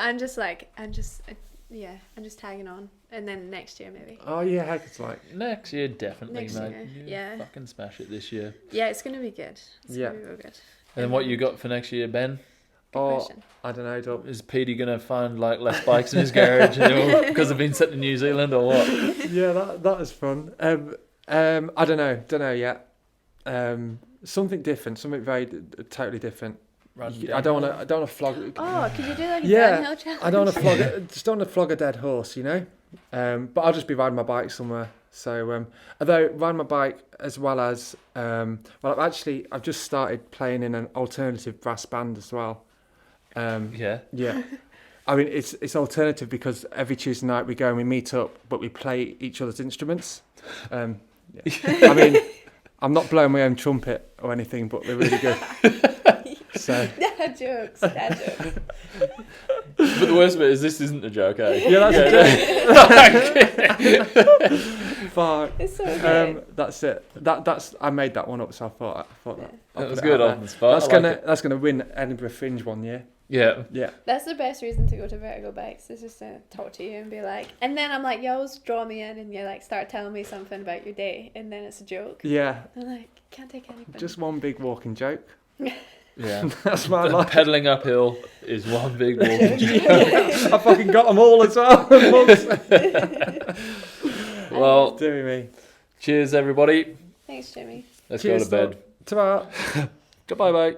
tagging on, and then next year maybe. Oh yeah, heck, it's like next year definitely, next mate. Year. Fucking smash it this year. Yeah, it's gonna be good. It's gonna be real good. And then what you got for next year, Ben? Question. I don't know, Dub. Is Petey gonna find like less bikes in his garage because I've been sent to New Zealand or what? Yeah, that is fun. I don't know yet. Something different, something very totally different. I don't want to flog. Oh, could you do like a downhill challenge? I don't want to flog. Just don't want to flog a dead horse, you know. But I'll just be riding my bike somewhere. So, although riding my bike as well as, I've just started playing in an alternative brass band as well. Yeah. I mean, it's alternative because every Tuesday night we go and we meet up, but we play each other's instruments. I mean, I'm not blowing my own trumpet or anything, but they're really good. So. Dad jokes. But the worst bit is this isn't a joke, eh? Yeah, that's a joke. Fuck. It's so good. That's it. That's I made that one up, so I thought that was good on the spot. That's gonna win Edinburgh Fringe one year. Yeah. That's the best reason to go to Vertigo Bikes, is just to talk to you and be like, and then I'm like, you always draw me in and you like start telling me something about your day, and then it's a joke. Yeah. I'm like, can't take anything. Just one big walking joke. Yeah. That's my life. Pedalling uphill is one big walking joke. I fucking got them all as well. Well, dear me. Cheers, everybody. Thanks, Jimmy. Let's go to bed. Ta-ra. Goodbye, mate.